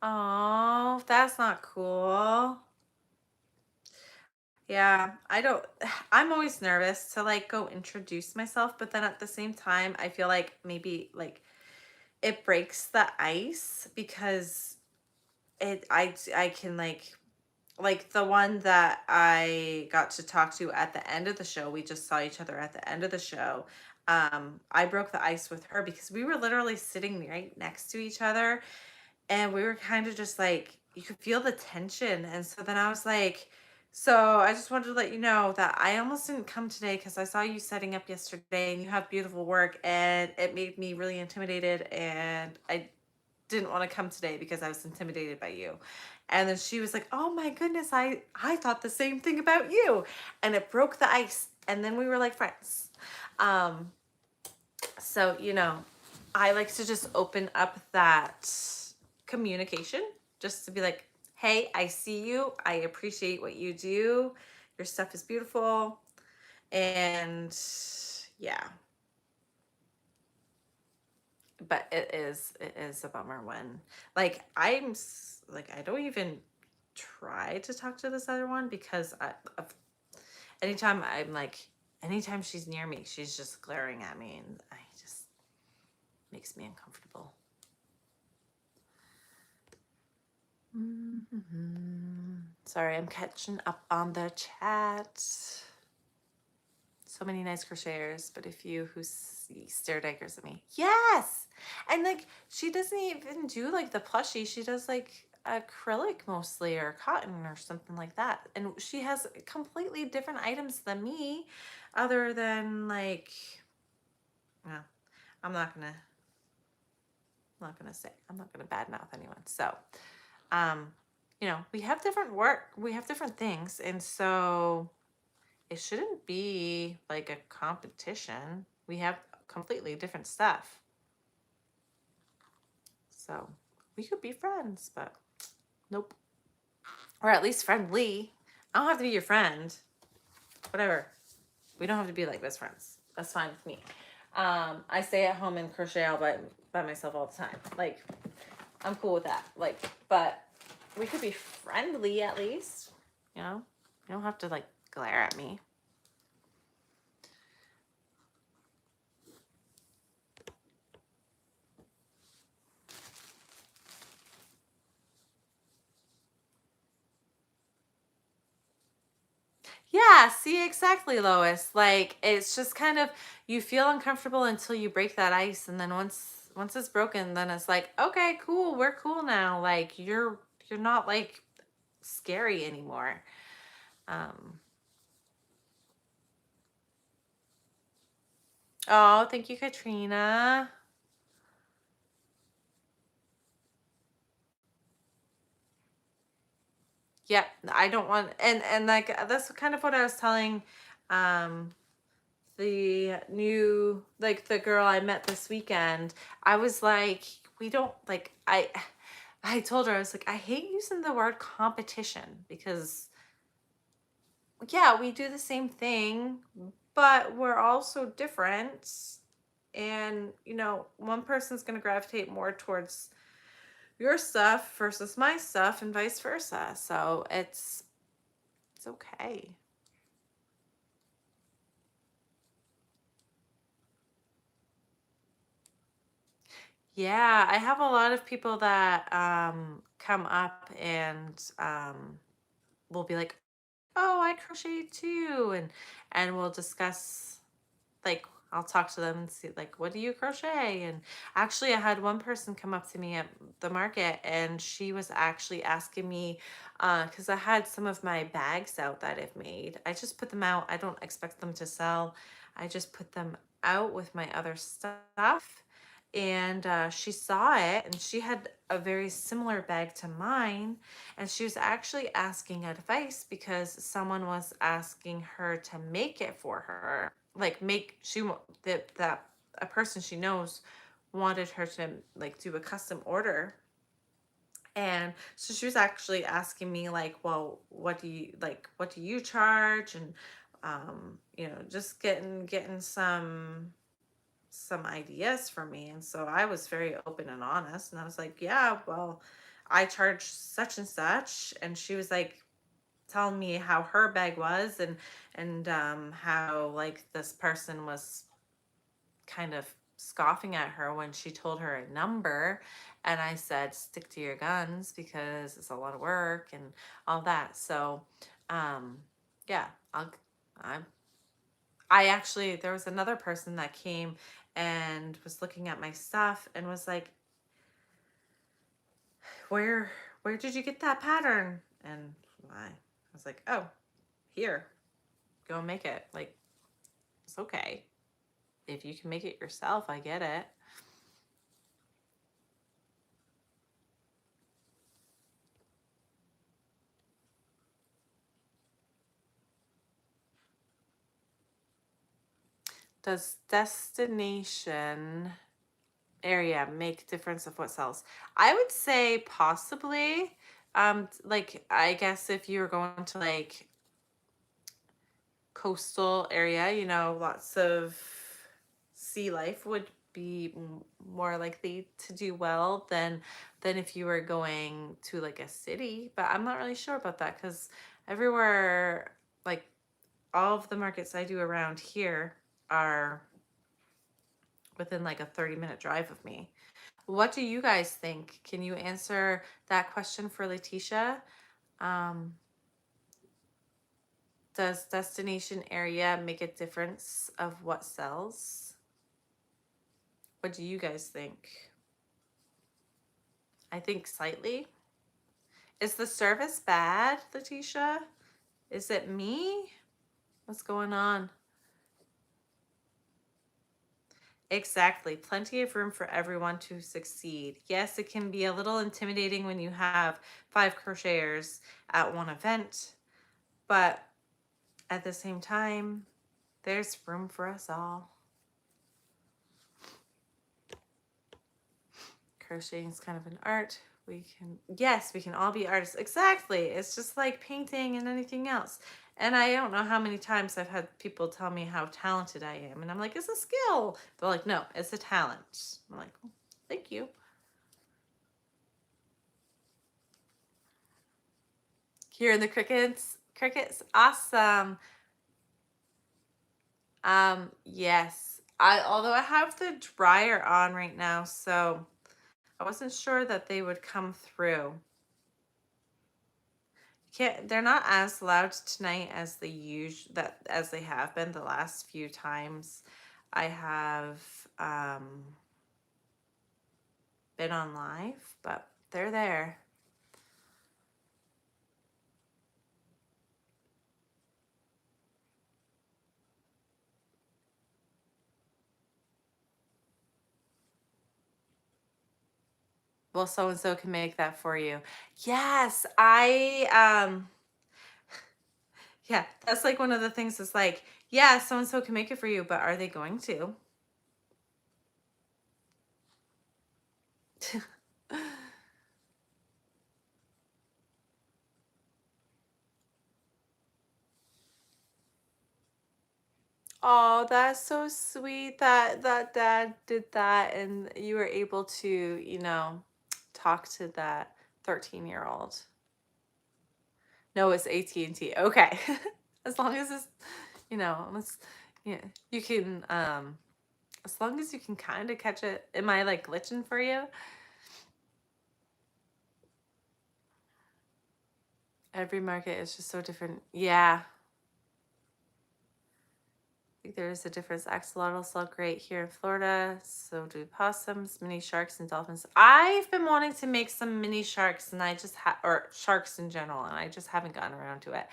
Oh, that's not cool. Yeah, I don't, I'm always nervous to like go introduce myself, but then at the same time, I feel like maybe like it breaks the ice because I can like the one that I got to talk to at the end of the show. We just saw each other at the end of the show. I broke the ice with her because we were literally sitting right next to each other, and we were kind of just like, you could feel the tension. And so then I was like, so I just wanted to let you know that I almost didn't come today because I saw you setting up yesterday and you have beautiful work, and it made me really intimidated, and I didn't want to come today because I was intimidated by you. And then she was like, oh my goodness, I thought the same thing about you. And it broke the ice, and then we were like friends. um so, I like to just open up that communication, just to be like, hey, I see you. I appreciate what you do. Your stuff is beautiful. And yeah, but it is a bummer when like like I don't even try to talk to this other one because anytime I'm like anytime she's near me, she's just glaring at me, and I just makes me uncomfortable. Sorry, I'm catching up on the chat. So many nice crocheters, but a few who stare daggers at me. Yes! And like, she doesn't even do like the plushie. She does like acrylic mostly, or cotton or something like that. And she has completely different items than me, other than like, no, I'm not gonna say, I'm not gonna badmouth anyone. So, you know, we have different work, we have different things, and so it shouldn't be like a competition. We have completely different stuff. So we could be friends, but nope. Or at least friendly. I don't have to be your friend. Whatever. We don't have to be like best friends. That's fine with me. I stay at home and crochet all by myself all the time. Like, I'm cool with that. Like, but we could be friendly at least. You know? You don't have to like glare at me. Yeah, see, exactly, Lois. Like, it's just kind of, you feel uncomfortable until you break that ice, and then once it's broken, then it's like, okay, cool, we're cool now. Like, you're not like scary anymore. Um, oh, thank you, Katrina. Yeah, I don't want, and like that's kind of what I was telling um the new, like the girl I met this weekend. I was like, we don't like, I told her, I was like, I hate using the word competition, because yeah, we do the same thing, but we're also different. And you know, one person's going to gravitate more towards your stuff versus my stuff, and vice versa. So it's okay. Yeah, I have a lot of people that come up and will be like, "Oh, I crochet too," and we'll discuss, like, I'll talk to them and see like, "What do you crochet?" And actually, I had one person come up to me at the market, and she was actually asking me, because I had some of my bags out that I've made. I just put them out. I don't expect them to sell. I just put them out with my other stuff. And she saw it, and she had a very similar bag to mine, and she was actually asking advice because someone was asking her to make it for her, like make that a person she knows wanted her to like do a custom order. And so she was actually asking me like, well, what do you charge? And you know, just getting some ideas for me. And so I was very open and honest, and I was like, yeah, well, I charge such and such. And she was like telling me how her bag was, and how like this person was kind of scoffing at her when she told her a number. And I said, stick to your guns, because it's a lot of work and all that. So yeah, I I actually, there was another person that came and was looking at my stuff and was like, where where did you get that pattern? And I was like, oh, here, go make it. Like, it's okay if you can make it yourself. I get it. Does destination area make difference of what sells? I would say possibly. Like, I guess if you were going to like coastal area, you know, lots of sea life would be more likely to do well than if you were going to like a city. But I'm not really sure about that, because everywhere, like, all of the markets I do around here are within like a 30-minute drive of me. What do you guys think? Can you answer that question for Letitia? Um, does destination area make a difference of what sells? What do you guys think? I think slightly. Is the service bad, Letitia? Is it me? What's going on? Exactly. Plenty of room for everyone to succeed. Yes, it can be a little intimidating when you have 5 crocheters at one event, but at the same time, there's room for us all. Crocheting is kind of an art. Yes, we can all be artists. Exactly. It's just like painting and anything else. And I don't know how many times I've had people tell me how talented I am. And I'm like, it's a skill. They're like, no, it's a talent. I'm like, oh, thank you. Hearing the crickets. Crickets, awesome. Yes. Although I have the dryer on right now, so I wasn't sure that they would come through. They're not as loud tonight as as they have been the last few times I have been on live, but they're there. Well, so and so can make that for you. Yes, yeah, that's like one of the things is like, yeah, so and so can make it for you, but are they going to? Oh, that's so sweet that dad did that and you were able to, talk to that 13-year-old. No, it's AT&T. Okay. As long as it's, yeah, you can as long as you can kind of catch it. Am I like glitching for you? Every market is just so different. Yeah. There is a difference. Axolotl sell great here in Florida. So do possums, mini sharks, and dolphins. I've been wanting to make some mini sharks, and or sharks in general, and I just haven't gotten around to it.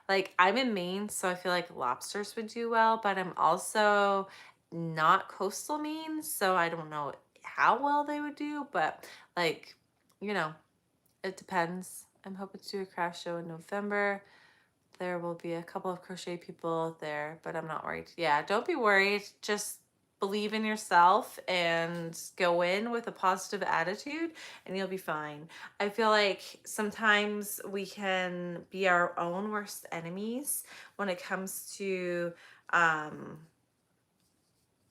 Like, I'm in Maine, so I feel like lobsters would do well, but I'm also not coastal Maine, so I don't know how well they would do, but like, it depends. I'm hoping to do a craft show in November. There will be a couple of crochet people there, but I'm not worried. Yeah, don't be worried. Just believe in yourself and go in with a positive attitude and you'll be fine. I feel like sometimes we can be our own worst enemies when it comes to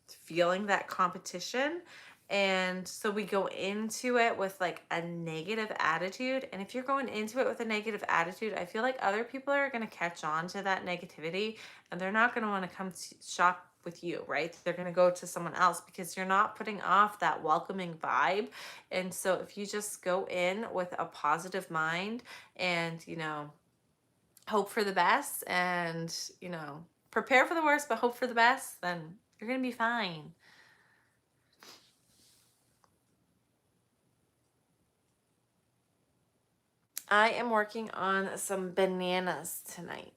feeling that competition. And so we go into it with like a negative attitude. And if you're going into it with a negative attitude, I feel like other people are going to catch on to that negativity and they're not going to want to come to shop with you, right? They're going to go to someone else because you're not putting off that welcoming vibe. And so if you just go in with a positive mind and, hope for the best and, prepare for the worst, but hope for the best, then you're going to be fine. I am working on some bananas tonight.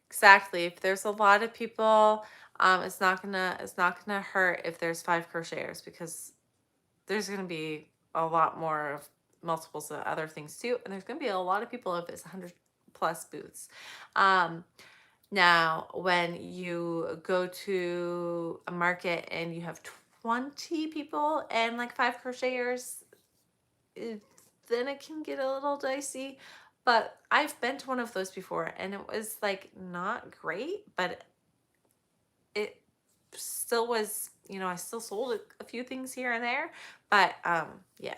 Exactly. If there's a lot of people, it's not gonna hurt if there's 5 crocheters because there's gonna be a lot more of multiples of other things too, and there's gonna be a lot of people if it's 100+ booths. Now, when you go to a market and you have 20 people and like 5 crocheters, then it can get a little dicey. But I've been to one of those before and it was like not great, but it still was, I still sold a few things here and there. But yeah,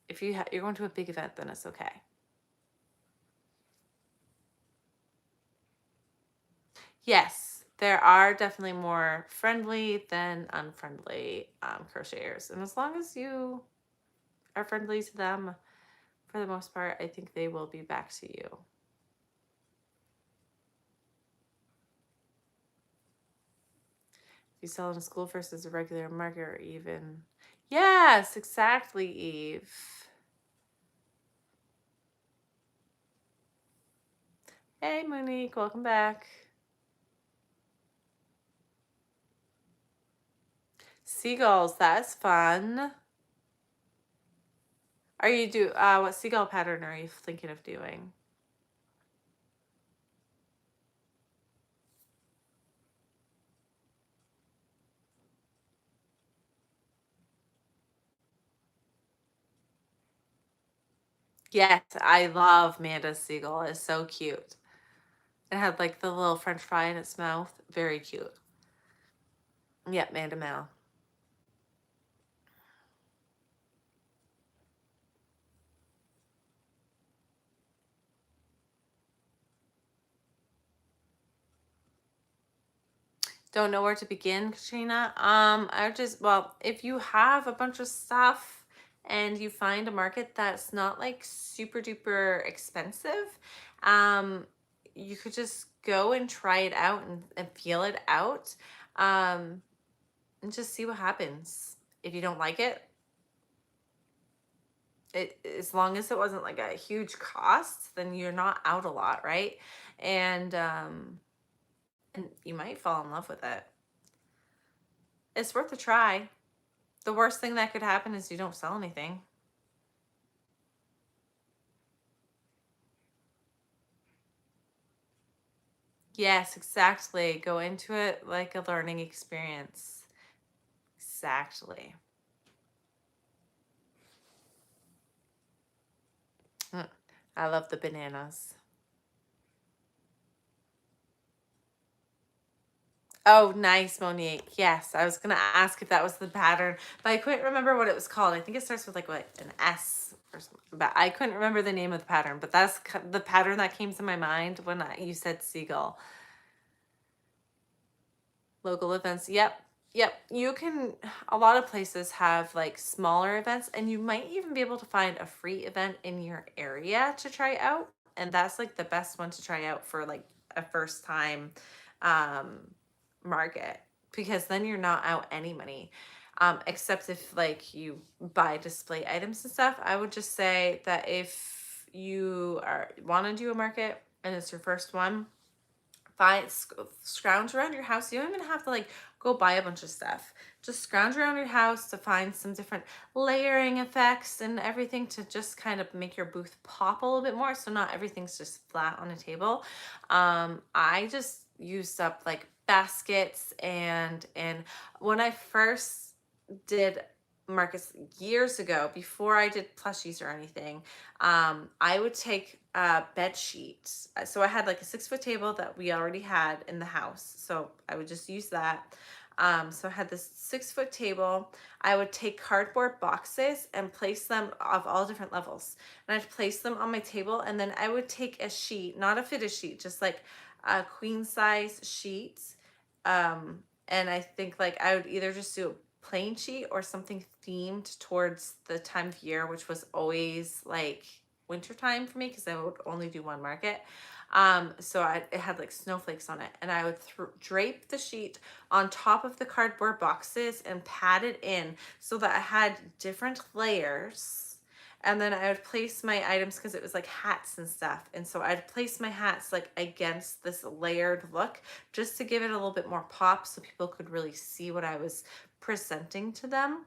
If you're going to a big event, then it's okay. Yes, there are definitely more friendly than unfriendly crocheters. And as long as you are friendly to them, for the most part, I think they will be back to you. If you sell in a school versus a regular market or even. Yes, exactly, Eve. Hey, Monique, welcome back. Seagulls, that's fun. Are you what seagull pattern are you thinking of doing? Yes, I love Manda's seagull. It's so cute. It had like the little French fry in its mouth. Very cute. Yep, Manda Mal. Don't know where to begin, Katrina. I just, well, if you have a bunch of stuff and you find a market that's not like super duper expensive, you could just go and try it out and feel it out, and just see what happens. If you don't like it, as long as it wasn't like a huge cost, then you're not out a lot, right? And you might fall in love with it. It's worth a try. The worst thing that could happen is you don't sell anything. Yes, exactly. Go into it like a learning experience. Exactly. I love the bananas. Oh, nice, Monique. Yes, I was gonna ask if that was the pattern, but I couldn't remember what it was called. I think it starts with like what, an S or something. But I couldn't remember the name of the pattern. But that's the pattern that came to my mind when you said seagull. Local events. Yep. Yep. You can, a lot of places have like smaller events, and you might even be able to find a free event in your area to try out. And that's like the best one to try out for like a first time um, market, because then you're not out any money. Except if like you buy display items and stuff. I would just say that if you want to do a market and it's your first one, find scrounge around your house. You don't even have to like go buy a bunch of stuff. Just scrounge around your house to find some different layering effects and everything to just kind of make your booth pop a little bit more, so not everything's just flat on a table. I just used up like baskets, and when I first did markets years ago, before I did plushies or anything, I would take bed sheets. So I had like a 6 foot table that we already had in the house, so I would just use that. So I had this 6 foot table. I would take cardboard boxes and place them of all different levels, and I'd place them on my table, and then I would take a sheet, not a fitted sheet, just like a queen size sheet. And I think like I would either just do a plain sheet or something themed towards the time of year, which was always like wintertime for me because I would only do one market. So it had like snowflakes on it, and I would drape the sheet on top of the cardboard boxes and pat it in so that I had different layers. And then I would place my items, because it was like hats and stuff, and so I'd place my hats like against this layered look, just to give it a little bit more pop so people could really see what I was presenting to them.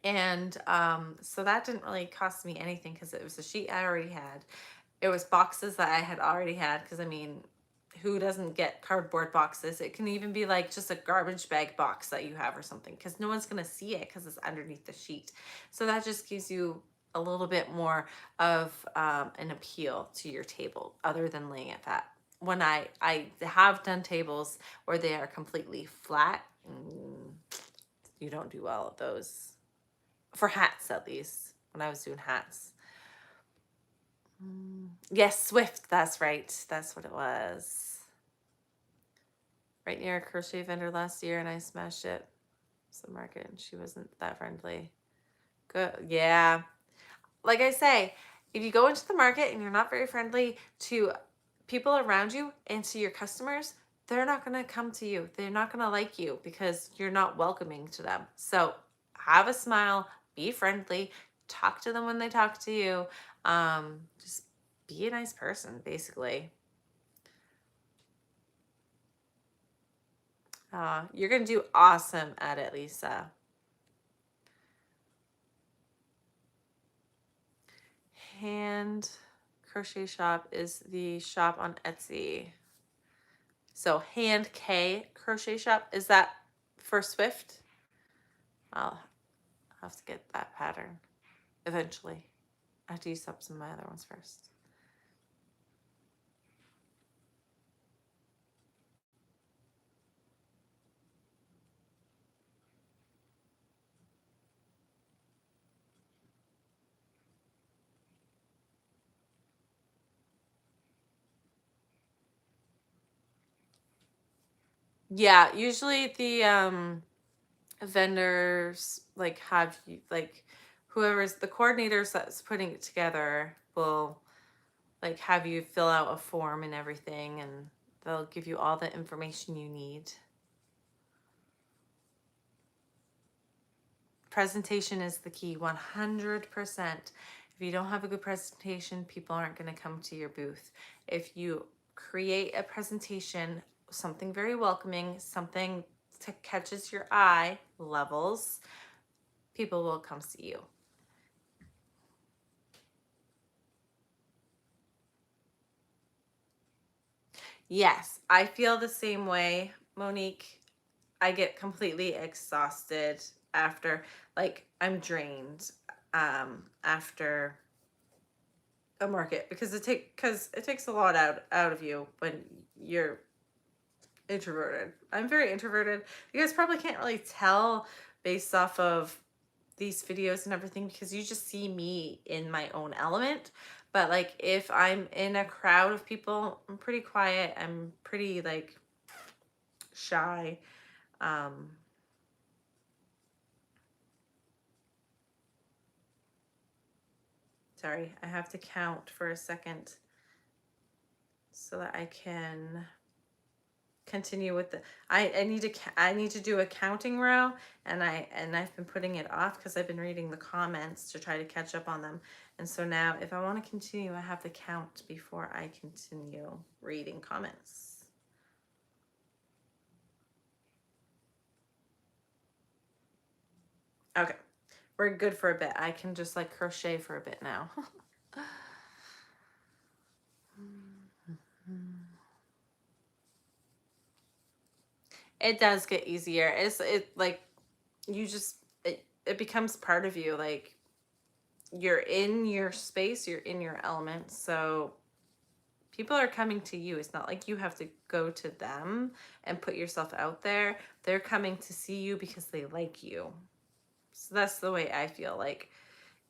And so that didn't really cost me anything because it was a sheet I already had. It was boxes that I had already had, because I mean, who doesn't get cardboard boxes? It can even be like just a garbage bag box that you have or something, because no one's going to see it because it's underneath the sheet. So that just gives you a little bit more of an appeal to your table, other than laying it flat. When I have done tables where they are completely flat, you don't do well at those, for hats at least. when I was doing hats. Yes, Swift, that's right. That's what it was. Right near a crochet vendor last year, and I smashed it. It's a market, and she wasn't that friendly. Good, yeah. Like I say, if you go into the market and you're not very friendly to people around you and to your customers, they're not going to come to you. They're not going to like you because you're not welcoming to them. So have a smile, be friendly, talk to them when they talk to you. Just be a nice person, basically. You're going to do awesome at it, Lisa. Hand Crochet Shop is the shop on Etsy. So Hand K Crochet Shop, is that for Swift? I'll have to get that pattern eventually. I have to use up some of my other ones first. Yeah, usually the vendors like have you like whoever's the coordinators that's putting it together will like have you fill out a form and everything, and they'll give you all the information you need. Presentation is the key, 100%. If you don't have a good presentation, people aren't going to come to your booth. If you create a presentation, something very welcoming, something that catches your eye levels, people will come see you. Yes, I feel the same way, Monique. I get completely exhausted after, like, I'm drained after a market because it takes a lot out of you when you're introverted. I'm very introverted. You guys probably can't really tell based off of these videos and everything because you just see me in my own element. But like if I'm in a crowd of people, I'm pretty quiet. I'm pretty like shy. Sorry, I have to count for a second so that I can continue with the I need to do a counting row, and I've been putting it off because I've been reading the comments to try to catch up on them. And so now if I want to continue, I have to count before I continue reading comments. Okay, we're good for a bit. I can just like crochet for a bit now. It does get easier. It like you just it becomes part of you. Like you're in your space, you're in your element. So people are coming to you. It's not like you have to go to them and put yourself out there. They're coming to see you because they like you. So that's the way I feel. Like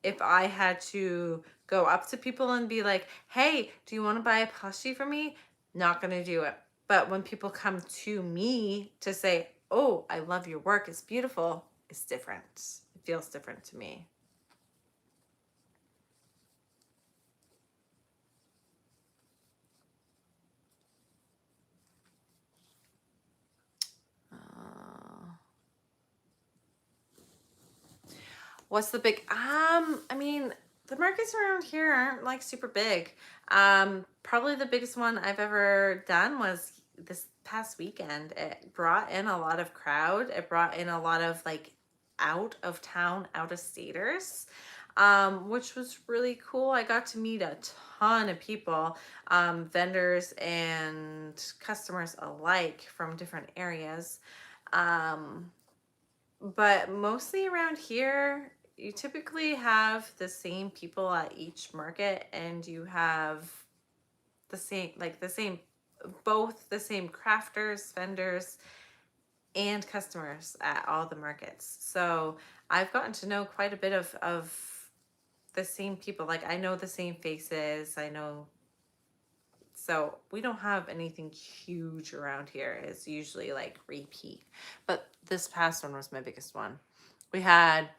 if I had to go up to people and be like, hey, do you want to buy a plushie for me? Not going to do it. But when people come to me to say, oh, I love your work, it's beautiful, it's different. It feels different to me. What's the big, I mean, the markets around here aren't like super big. Probably the biggest one I've ever done was this past weekend. It brought in a lot of crowd. It brought in a lot of like out of town, out of staters, which was really cool. I got to meet a ton of people, vendors and customers alike from different areas. But mostly around here, you typically have the same people at each market, and you have both the same crafters, vendors, and customers at all the markets. So I've gotten to know quite a bit of the same people. Like I know the same faces. I know. So we don't have anything huge around here. It's usually like repeat. But this past one was my biggest one. We had,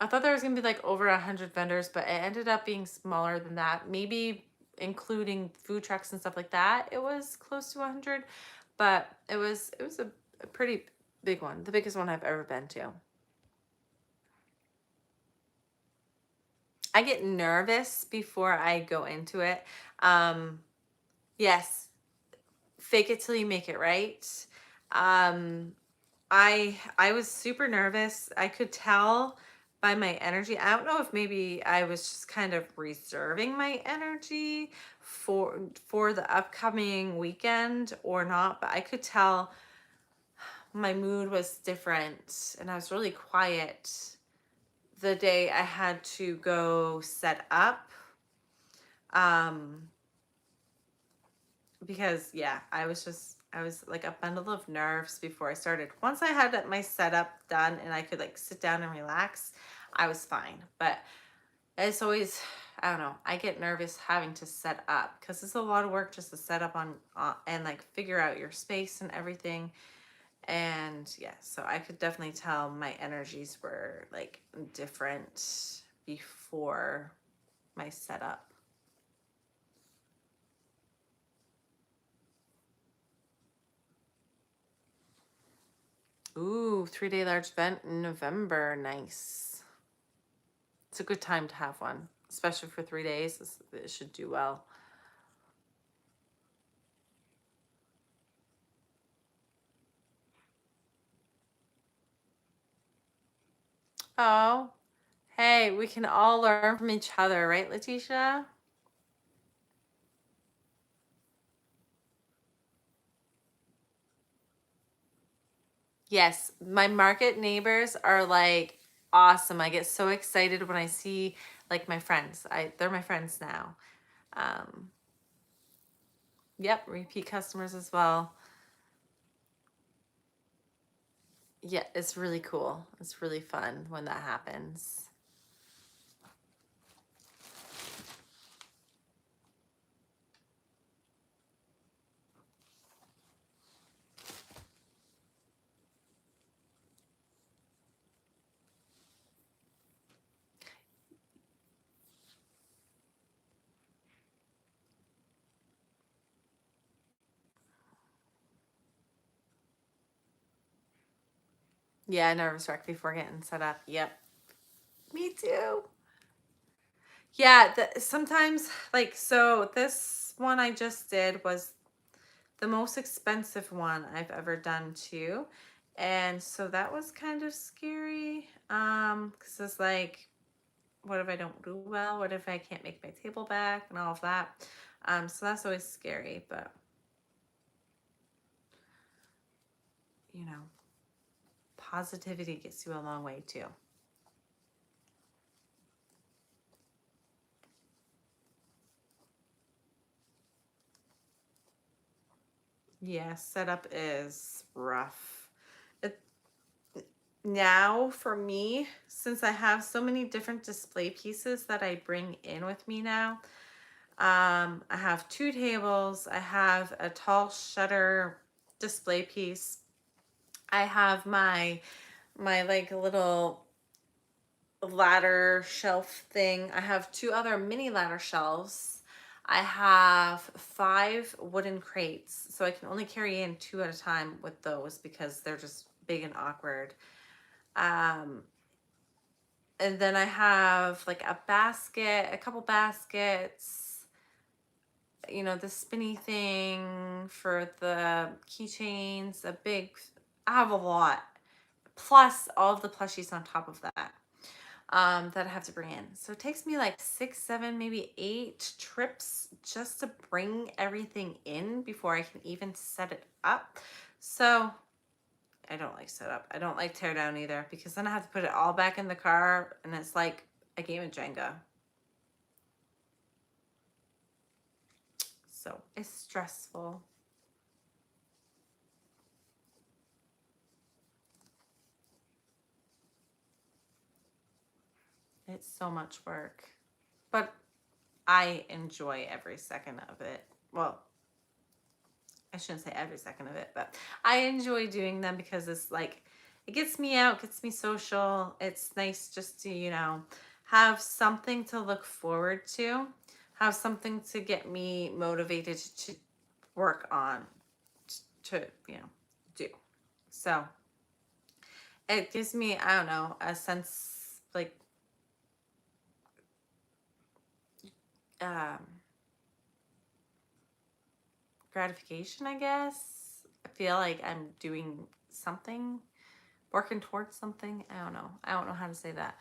I thought there was gonna be like over 100 vendors, but it ended up being smaller than that. Maybe including food trucks and stuff like that, it was close to 100. But it was a pretty big one, the biggest one I've ever been to. I get nervous before I go into it. Um, yes, fake it till you make it, right? Um, I was super nervous. I could tell by my energy. I don't know if maybe I was just kind of reserving my energy for the upcoming weekend or not, but I could tell my mood was different and I was really quiet the day I had to go set up. Um, because yeah, I was like a bundle of nerves before I started. Once I had my setup done and I could like sit down and relax, I was fine. But it's always, I don't know, I get nervous having to set up because it's a lot of work just to set up on and like figure out your space and everything. And yeah, so I could definitely tell my energies were like different before my setup. Ooh, 3-day large event in November. Nice. It's a good time to have one, especially for 3 days. It should do well. Oh, hey, we can all learn from each other, right, Letitia? Yes, my market neighbors are like awesome. I get so excited when I see like my friends. They're my friends now. Um, yep, repeat customers as well. Yeah, it's really cool. It's really fun when that happens. Yeah, nervous wreck before getting set up. Yep. Me too. Yeah, sometimes like so this one I just did was the most expensive one I've ever done too. And so that was kind of scary. Cuz it's like what if I don't do well? What if I can't make my table back and all of that? So that's always scary, but you know, positivity gets you a long way too. Yeah, setup is rough. It, now for me, since I have so many different display pieces that I bring in with me now, I have two tables. I have a tall shutter display piece. I have my like little ladder shelf thing. I have two other mini ladder shelves. I have 5 wooden crates, so I can only carry in 2 at a time with those because they're just big and awkward. Um, and then I have like a basket, a couple baskets, you know, the spinny thing for the keychains, a big, I have a lot, plus all of the plushies on top of that. That I have to bring in. So it takes me like 6, 7, maybe 8 trips just to bring everything in before I can even set it up. So I don't like set up. I don't like tear down either because then I have to put it all back in the car and it's like a game of Jenga. So it's stressful. It's so much work. but I enjoy every second of it. Well, I shouldn't say every second of it, but I enjoy doing them because it's like, it gets me out, gets me social. It's nice just to, have something to look forward to, have something to get me motivated to work on, to, do. So it gives me, I don't know, a sense like, um, gratification, I guess. I feel like I'm doing something, working towards something. I don't know. I don't know how to say that.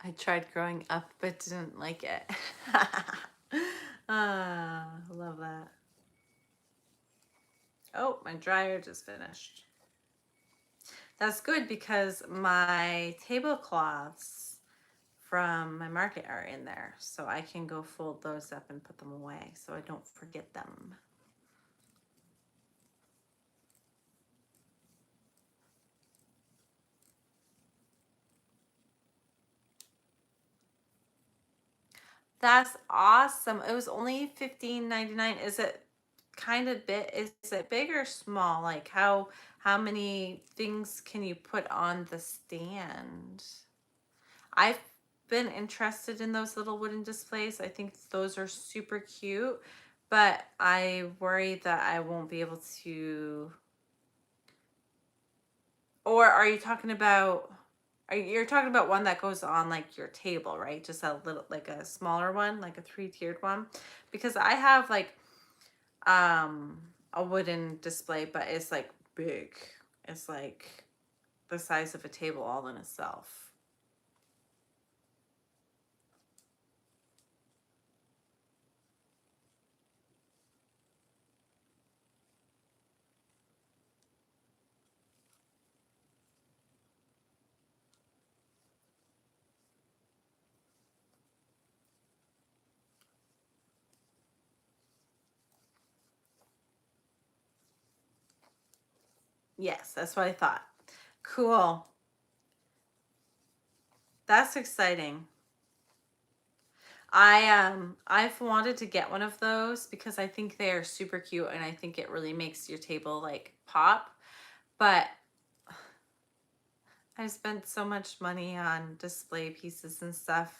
I tried growing up but didn't like it. Love that. Oh, my dryer just finished. That's good because my tablecloths from my market are in there. So I can go fold those up and put them away so I don't forget them. That's awesome. It was only $15.99. Is it kind of big? Is it big or small? Like how many things can you put on the stand? I've been interested in those little wooden displays. I think those are super cute, but I worry that I won't be able to. Or are you talking about? You're talking about one that goes on like your table, right? Just a little, like a smaller one, like a 3-tiered one, because I have like um a wooden display, but it's like big. It's like the size of a table all in itself. Yes, that's what I thought. Cool. That's exciting. I've wanted to get one of those because I think they are super cute and I think it really makes your table like pop. But I've spent so much money on display pieces and stuff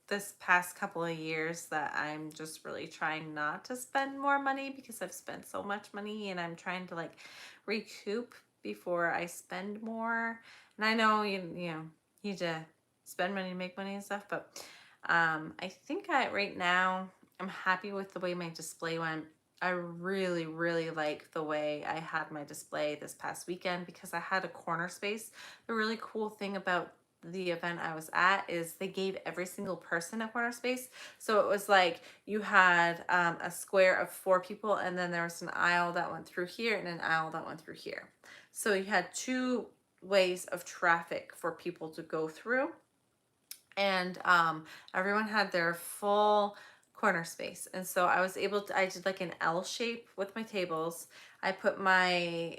this past couple of years that I'm just really trying not to spend more money because I've spent so much money and I'm trying to like recoup before I spend more. And I know you need to spend money to make money and stuff, but I think right now I'm happy with the way my display went. I really, really like the way I had my display this past weekend because I had a corner space. The really cool thing about the event I was at is they gave every single person a corner space. So it was like you had a square of 4 people, and then there was an aisle that went through here and an aisle that went through here. So you had 2 ways of traffic for people to go through, and everyone had their full corner space. And so I was able to, I did like an L shape with my tables. I put my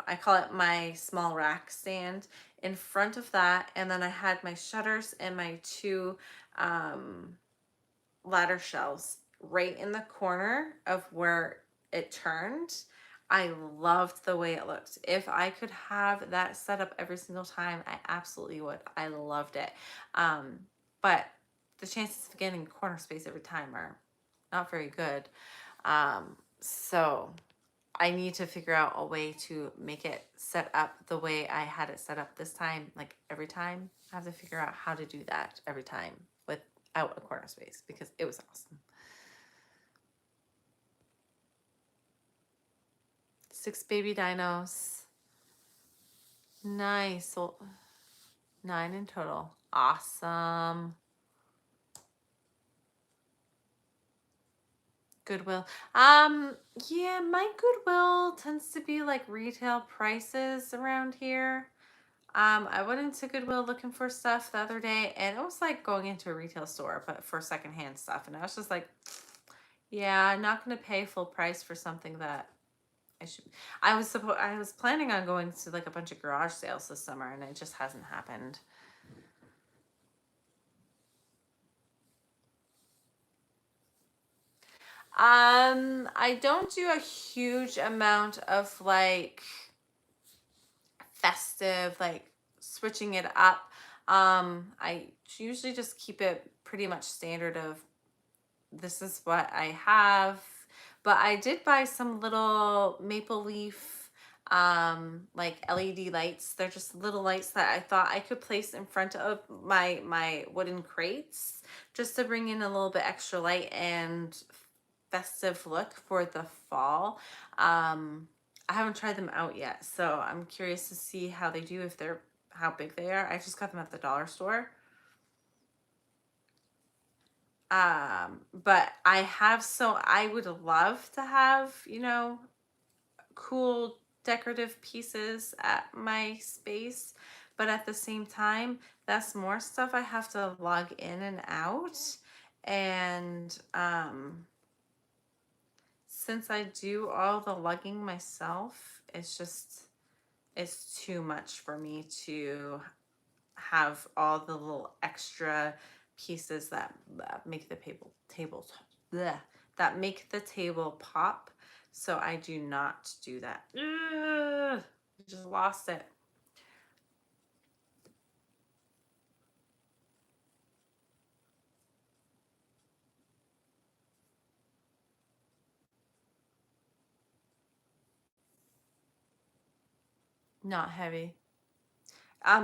I call it my small rack stand in front of that, and then I had my shutters and my 2 um ladder shelves right in the corner of where it turned. I loved the way it looked. If I could have that set up every single time, I absolutely would. I loved it. But the chances of getting corner space every time are not very good. So I need to figure out a way to make it set up the way I had it set up this time. Like every time, I have to figure out how to do that every time without a corner space because it was awesome. 6 baby dinos. Nice. So 9 in total. Awesome. Goodwill. Yeah, my Goodwill tends to be like retail prices around here. I went into Goodwill looking for stuff the other day, and it was like going into a retail store, but for secondhand stuff. And I was just like, Yeah, I'm not going to pay full price for something that I should. I was planning on going to like a bunch of garage sales this summer, and it just hasn't happened. I don't do a huge amount of like festive, like switching it up. I usually just keep it pretty much standard of this is what I have. But I did buy some little maple leaf like LED lights. They're just little lights that I thought I could place in front of my wooden crates just to bring in a little bit extra light and festive look for the fall. I haven't tried them out yet, so I'm curious to see how they do, if they're how big they are. I just got them at the dollar store. But I have, so I would love to have, you know, cool decorative pieces at my space, but at the same time, that's more stuff I have to log in and out. And since I do all the lugging myself, it's too much for me to have all the little extra pieces that make the bleh, that make the table pop. So I do not do that. Ugh, I just lost it. Not heavy.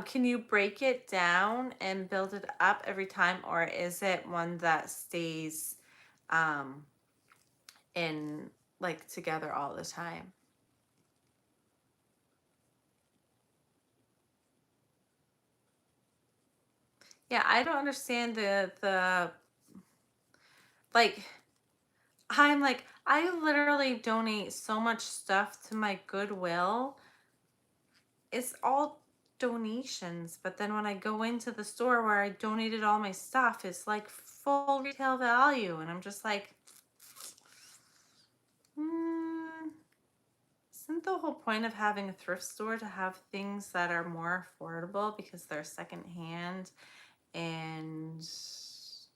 Can you break it down and build it up every time, or is it one that stays um in like together all the time? Yeah, I don't understand the like I'm like I literally donate so much stuff to my Goodwill. It's all donations, but then when I go into the store where I donated all my stuff, it's like full retail value, and I'm just like, hmm, isn't the whole point of having a thrift store to have things that are more affordable because they're secondhand and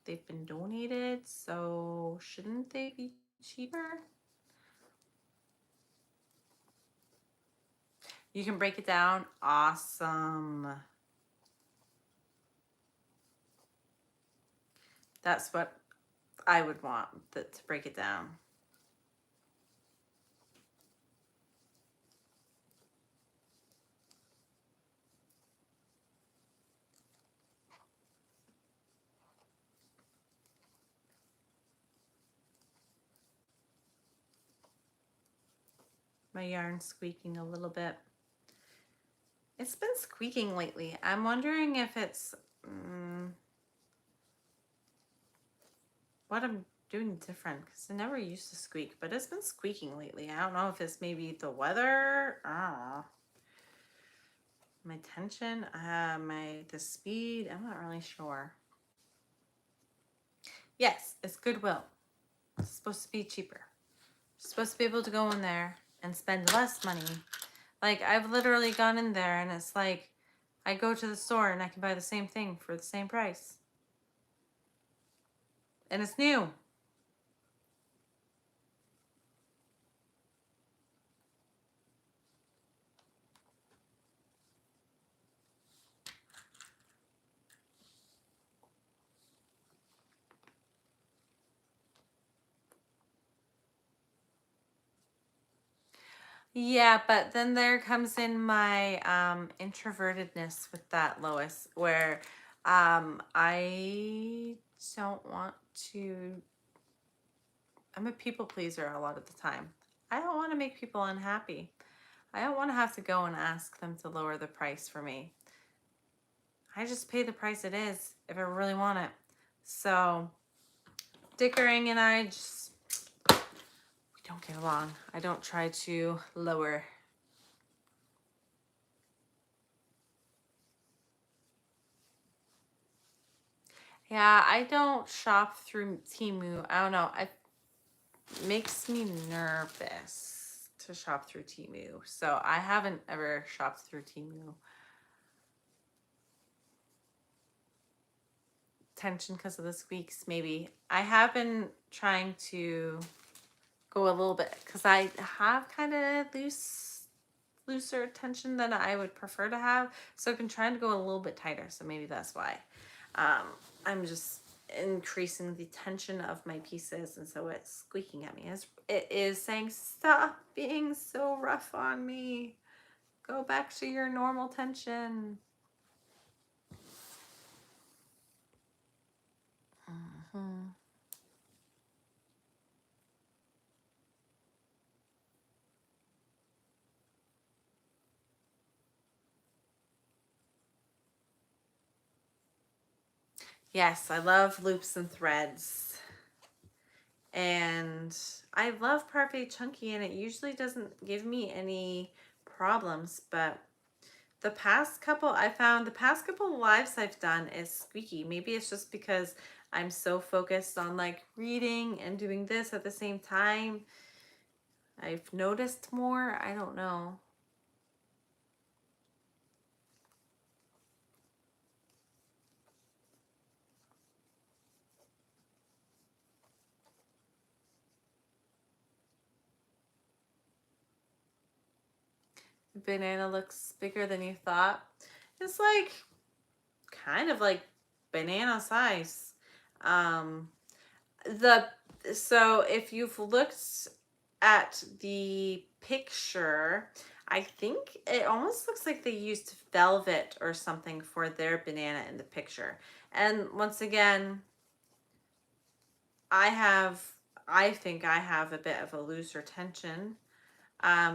they've been donated? So shouldn't they be cheaper? You can break it down. Awesome. That's what I would want to break it down. My yarn's squeaking a little bit. It's been squeaking lately. I'm wondering if it's what I'm doing different, because it never used to squeak, but it's been squeaking lately. I don't know if it's maybe the weather. My tension, the speed. I'm not really sure. Yes, it's Goodwill. It's supposed to be cheaper. You're supposed to be able to go in there and spend less money. Like I've literally gone in there and it's like I go to the store and I can buy the same thing for the same price. And it's new. Yeah, but then there comes in my introvertedness with that, Lois, where I don't want to, I'm a people pleaser a lot of the time. I don't want to make people unhappy. I don't want to have to go and ask them to lower the price for me. I just pay the price it is if I really want it. So Dickering and I just, we don't get along. I don't try to lower. Yeah, I don't shop through Temu. I don't know. makes me nervous to shop through Temu. So I haven't ever shopped through Temu. Tension because of the squeaks, maybe. I have been trying to go a little bit because I have kind of looser tension than I would prefer to have. So I've been trying to go a little bit tighter. So maybe that's why. I'm just increasing the tension of my pieces, and so it's squeaking at me. It is saying, stop being so rough on me. Go back to your normal tension. Mm-hmm. Yes, I love loops and threads. And I love Parfait Chunky, and it usually doesn't give me any problems, but the past couple lives I've done is squeaky. Maybe it's just because I'm so focused on like reading and doing this at the same time. I've noticed more. I don't know. The banana looks bigger than you thought. It's like kind of like banana size. Um, the so if you've looked at the picture, I think it almost looks like they used velvet or something for their banana in the picture. And once again, I think I have a bit of a looser tension,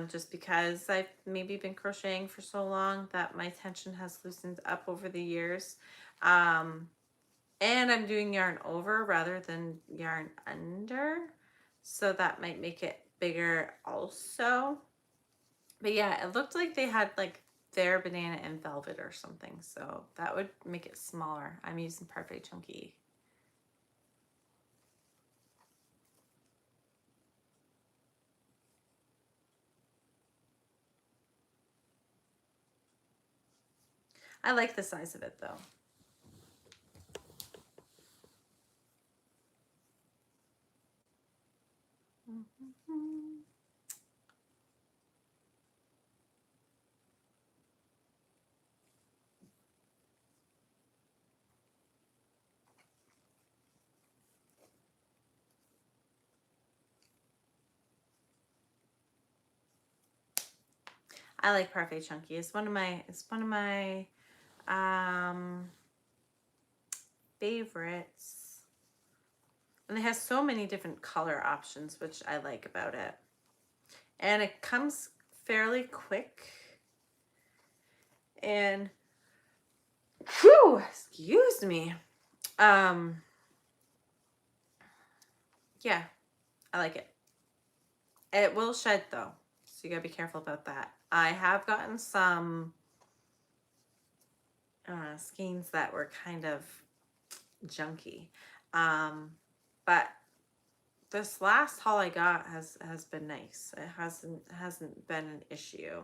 just because I've maybe been crocheting for so long that my tension has loosened up over the years. And I'm doing yarn over rather than yarn under, so that might make it bigger also. But yeah, it looked like they had like their banana in velvet or something, so that would make it smaller. I'm using Parfait Chunky. I like the size of it though. I like Parfait Chunky. It's one of my um, favorites. And it has so many different color options, which I like about it. And it comes fairly quick. And whew, excuse me. Yeah, I like it. It will shed though, so you gotta be careful about that. I have gotten some skeins that were kind of junky, but this last haul I got has been nice. It hasn't been an issue.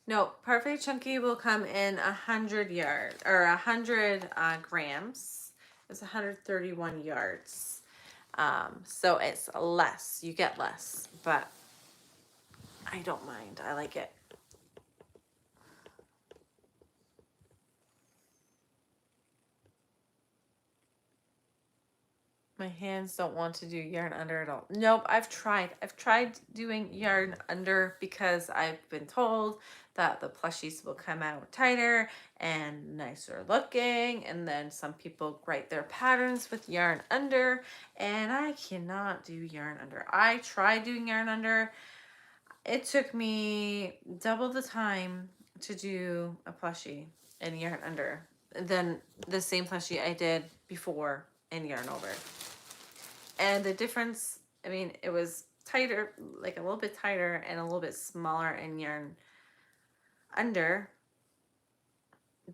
No, Parfait Chunky will come in 100 yards or 100 grams. It's 131 yards. So it's less. You get less, but I don't mind. I like it. My hands don't want to do yarn under at all. Nope, I've tried. I've tried doing yarn under because I've been told that the plushies will come out tighter and nicer looking. And then some people write their patterns with yarn under, and I cannot do yarn under. I tried doing yarn under. It took me double the time to do a plushie in yarn under than the same plushie I did before in yarn over. And the difference, I mean, it was tighter, like a little bit tighter and a little bit smaller in yarn under,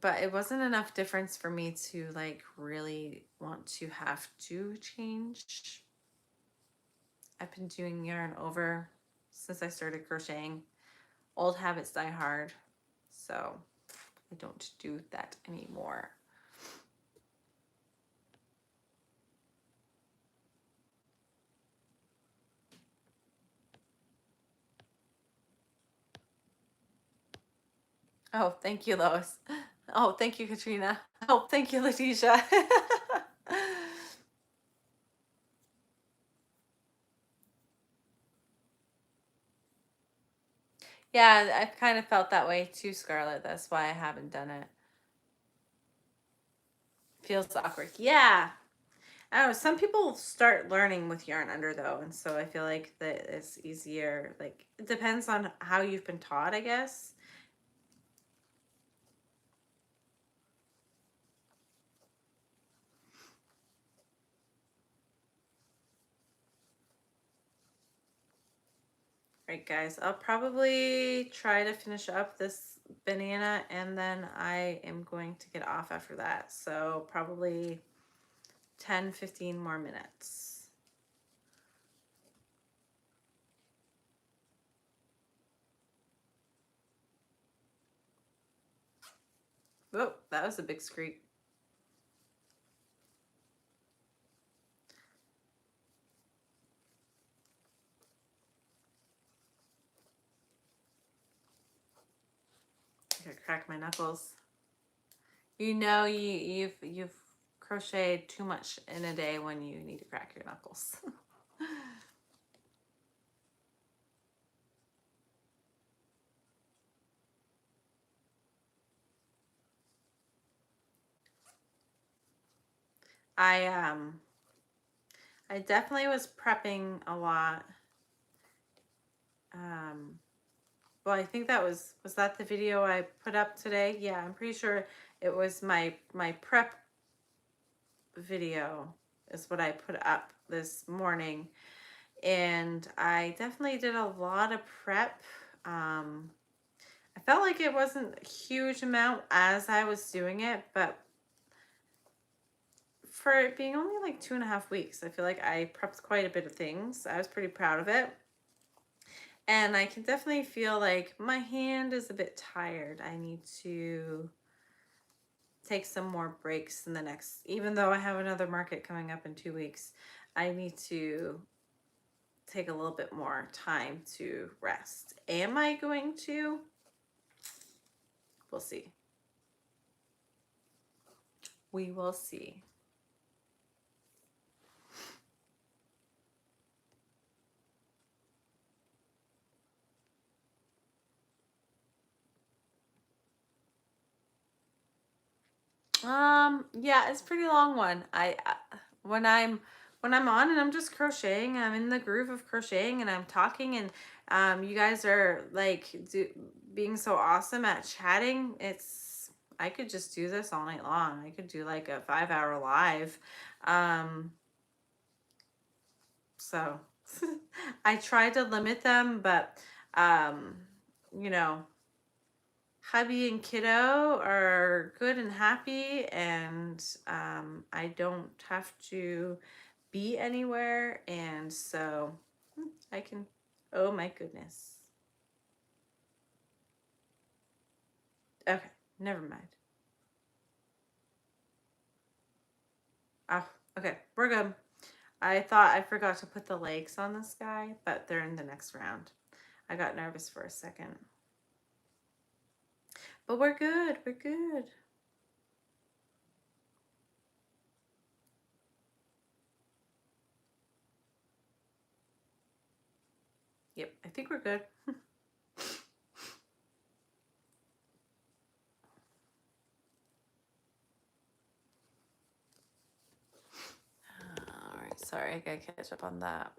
but it wasn't enough difference for me to like really want to have to change. I've been doing yarn over since I started crocheting. Old habits die hard, so I don't do that anymore. Oh, thank you, Lois. Oh, thank you, Katrina. Oh, thank you, Letitia. Yeah, I've kind of felt that way too, Scarlett. That's why I haven't done it. Feels awkward. Yeah. I don't know. Some people start learning with yarn under though, and so I feel like that it's easier. Like it depends on how you've been taught, I guess. Right, guys, I'll probably try to finish up this banana and then I am going to get off after that. So probably 10-15 more minutes. Oh, that was a big squeak. I gotta crack my knuckles. You know you've crocheted too much in a day when you need to crack your knuckles. I I definitely was prepping a lot. Well, I think that was that the video I put up today? Yeah, I'm pretty sure it was my prep video is what I put up this morning. And I definitely did a lot of prep. I felt like it wasn't a huge amount as I was doing it, but for it being only like 2.5 weeks, I feel like I prepped quite a bit of things. I was pretty proud of it. And I can definitely feel like my hand is a bit tired. I need to take some more breaks in the next, even though I have another market coming up in 2 weeks, I need to take a little bit more time to rest. Am I going to? We'll see. We will see. Yeah, it's a pretty long one. When I'm on and I'm just crocheting, I'm in the groove of crocheting and I'm talking and you guys are like being so awesome at chatting. I could just do this all night long. I could do like a 5-hour live. So I try to limit them, but you know, hubby and kiddo are good and happy, and I don't have to be anywhere, and so I can. Oh my goodness. Okay, never mind. Oh, okay, we're good. I thought I forgot to put the legs on this guy, but they're in the next round. I got nervous for a second. But we're good. We're good. Yep, I think we're good. All right, sorry, I gotta catch up on that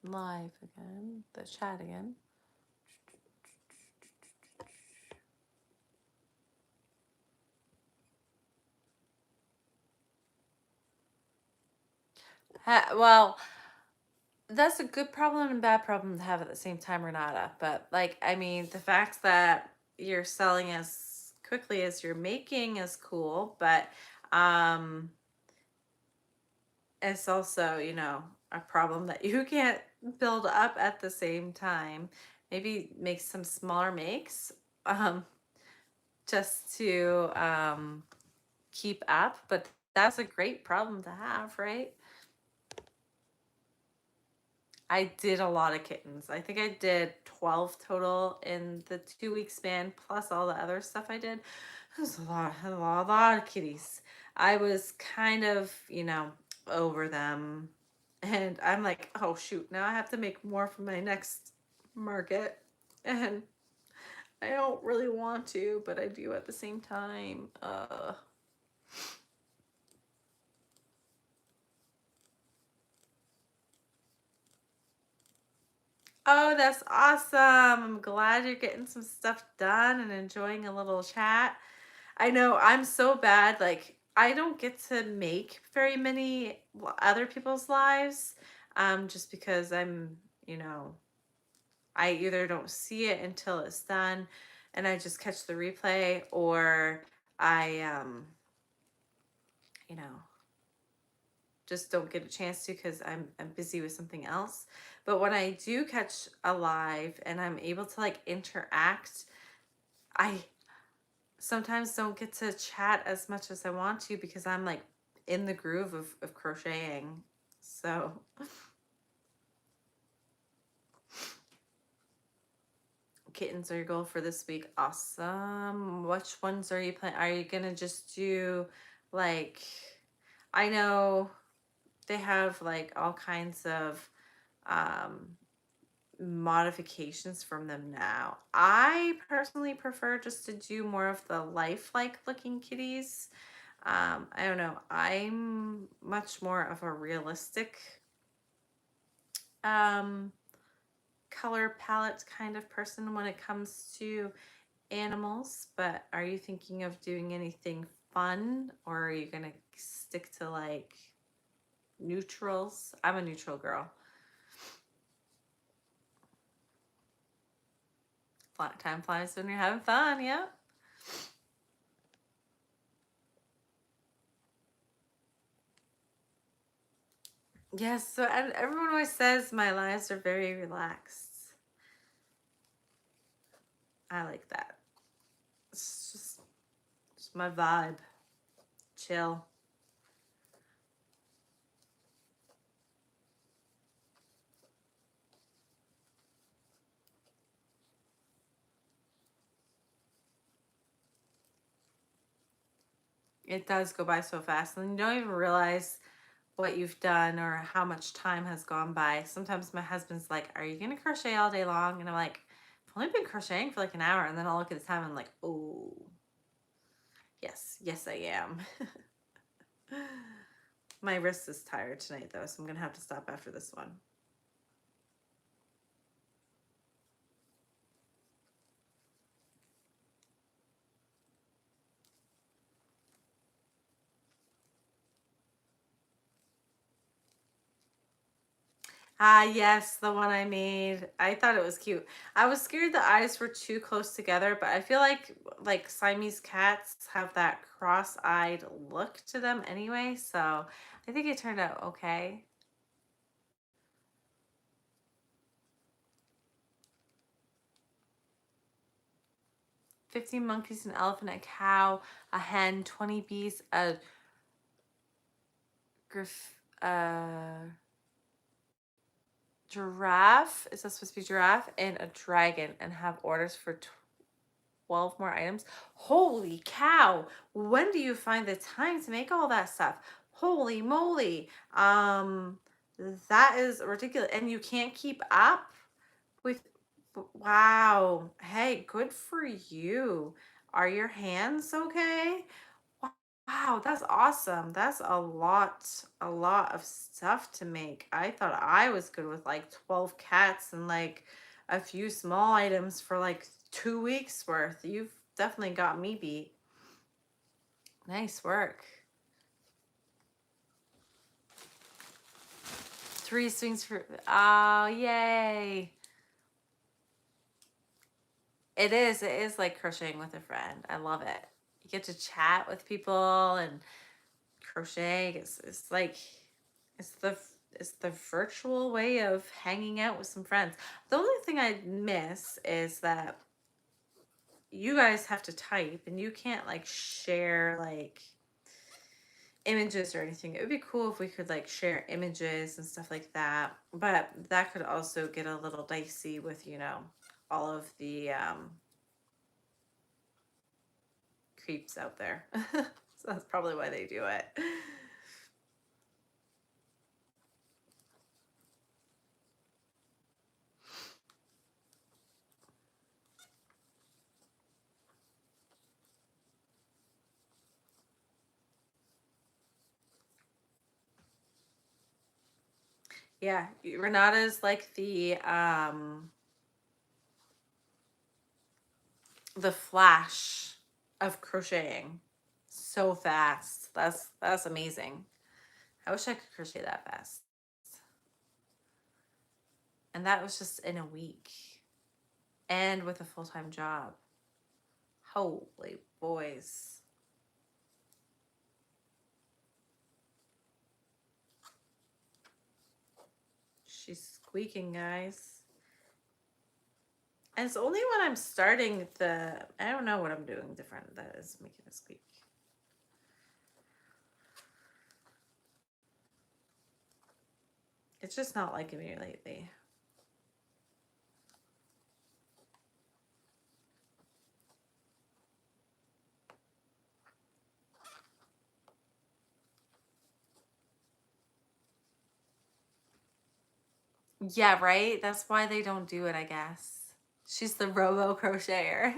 live again, the chat again. Well, that's a good problem and bad problem to have at the same time, Renata. But like, I mean, the fact that you're selling as quickly as you're making is cool, but um, it's also, you know, a problem that you can't build up at the same time. Maybe make some smaller makes um, just to keep up, but that's a great problem to have, right? I did a lot of kittens. I think I did 12 total in the 2 week span, plus all the other stuff I did. It was a lot of kitties. I was kind of, you know, over them. And I'm like, oh shoot, now I have to make more for my next market. And I don't really want to, but I do at the same time. Oh, that's awesome. I'm glad you're getting some stuff done and enjoying a little chat. I know I'm so bad. Like, I don't get to make very many other people's lives just because I'm, you know, I either don't see it until it's done and I just catch the replay, or I, you know, just don't get a chance to because I'm busy with something else. But when I do catch a live and I'm able to like interact, I sometimes don't get to chat as much as I want to because I'm like in the groove of crocheting. So kittens are your goal for this week. Awesome. Which ones are you planning? Are you gonna just do like, I know they have like all kinds of um modifications from them now. I personally prefer just to do more of the lifelike looking kitties. I don't know. I'm much more of a realistic um, color palette kind of person when it comes to animals. But are you thinking of doing anything fun, or are you gonna stick to like neutrals? I'm a neutral girl. Time flies when you're having fun. Yeah. Yes, so and everyone always says my lives are very relaxed. I like that. It's my vibe. Chill. It does go by so fast, and you don't even realize what you've done or how much time has gone by. Sometimes my husband's like, "Are you gonna crochet all day long?" And I'm like, "I've only been crocheting for like an hour." And then I'll look at the time and I'm like, "Oh, yes, I am." My wrist is tired tonight though, so I'm gonna have to stop after this one. Ah, yes, the one I made. I thought it was cute. I was scared the eyes were too close together, but I feel like Siamese cats have that cross-eyed look to them anyway, so I think it turned out okay. 15 monkeys, an elephant, a cow, a hen, 20 bees, a griff, giraffe. Is that supposed to be giraffe? And a dragon, and have orders for 12 more items. Holy cow. When do you find the time to make all that stuff? Holy moly. That is ridiculous. And you can't keep up with, wow. Hey, good for you. Are your hands okay? Wow, that's awesome. That's a lot of stuff to make. I thought I was good with like 12 cats and like a few small items for like 2 weeks worth. You've definitely got me beat. Nice work. 3 swings for, oh, yay. It is like crocheting with a friend. I love it. You get to chat with people and crochet. It's like it's the it's the virtual way of hanging out with some friends. The only thing I miss is that you guys have to type and you can't like share like images or anything. It would be cool if we could like share images and stuff like that, but that could also get a little dicey with, you know, all of the creeps out there. So that's probably why they do it. Yeah, Renata's like the flash of crocheting. So fast. That's amazing. I wish I could crochet that fast. And that was just in a week. And with a full-time job. Holy boys. She's squeaking, guys. And it's only when I'm starting I don't know what I'm doing different that is making it squeak. It's just not liking me lately. Yeah, right? That's why they don't do it, I guess. She's the robo crocheter.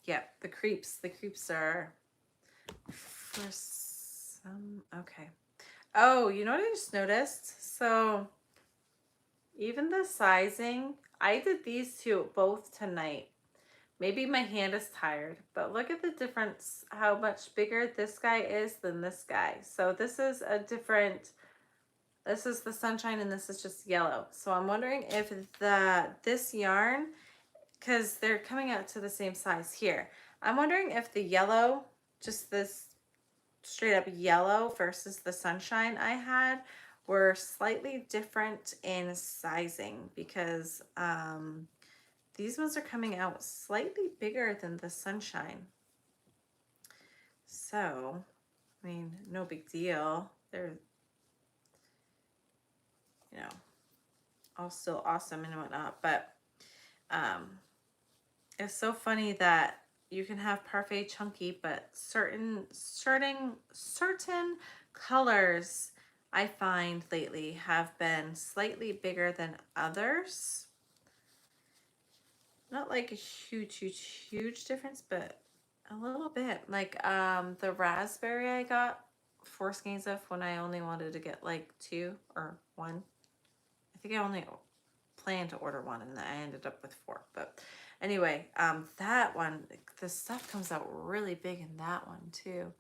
Yep, the creeps. The creeps are for some. Okay. Oh, you know what I just noticed? So even the sizing, I did these two both tonight. Maybe my hand is tired, but look at the difference, how much bigger this guy is than this guy. So this is a different, this is the sunshine and this is just yellow. So I'm wondering if this yarn, because they're coming out to the same size here. I'm wondering if the yellow, just this straight up yellow versus the sunshine I had, were slightly different in sizing because these ones are coming out slightly bigger than the sunshine. So, I mean, no big deal. They're, you know, all still awesome and whatnot. But it's so funny that you can have parfait chunky, but certain colors I find lately have been slightly bigger than others. Not like a huge difference, but a little bit. Like the raspberry I got 4 skeins of when I only wanted to get like 2 or 1. I think I only planned to order 1 and then I ended up with 4. But anyway, that one, the stuff comes out really big in that one too.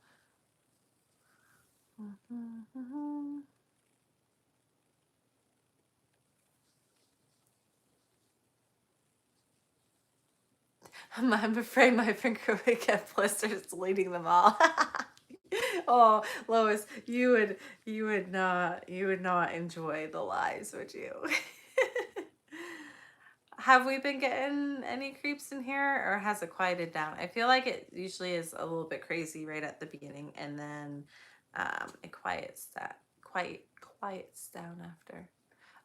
I'm afraid my finger would get blisters deleting them all. Oh, Lois, you would not enjoy the lies, would you? Have we been getting any creeps in here or has it quieted down? I feel like it usually is a little bit crazy right at the beginning and then it quiets down after.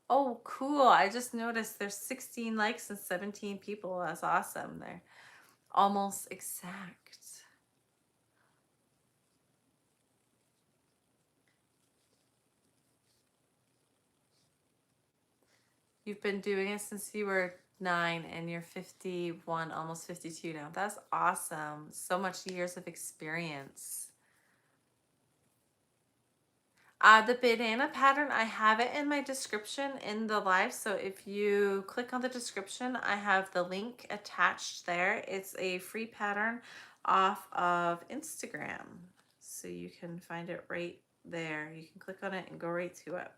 Oh, cool. I just noticed there's 16 likes and 17 people. That's awesome. They're almost exact. You've been doing it since you were 9 and you're 51, almost 52 now. That's awesome. So much years of experience. The banana pattern, I have it in my description in the live. So if you click on the description, I have the link attached there. It's a free pattern off of Instagram. So you can find it right there. You can click on it and go right to it.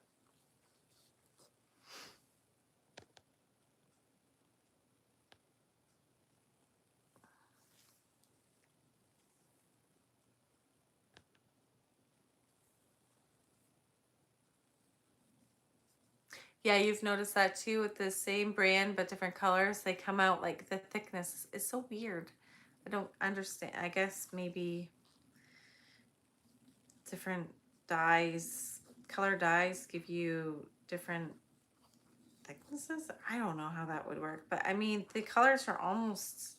Yeah, you've noticed that too with the same brand but different colors. They come out like the thickness is so weird. I don't understand. I guess maybe different dyes, color dyes give you different thicknesses. I don't know how that would work, but I mean, the colors are almost,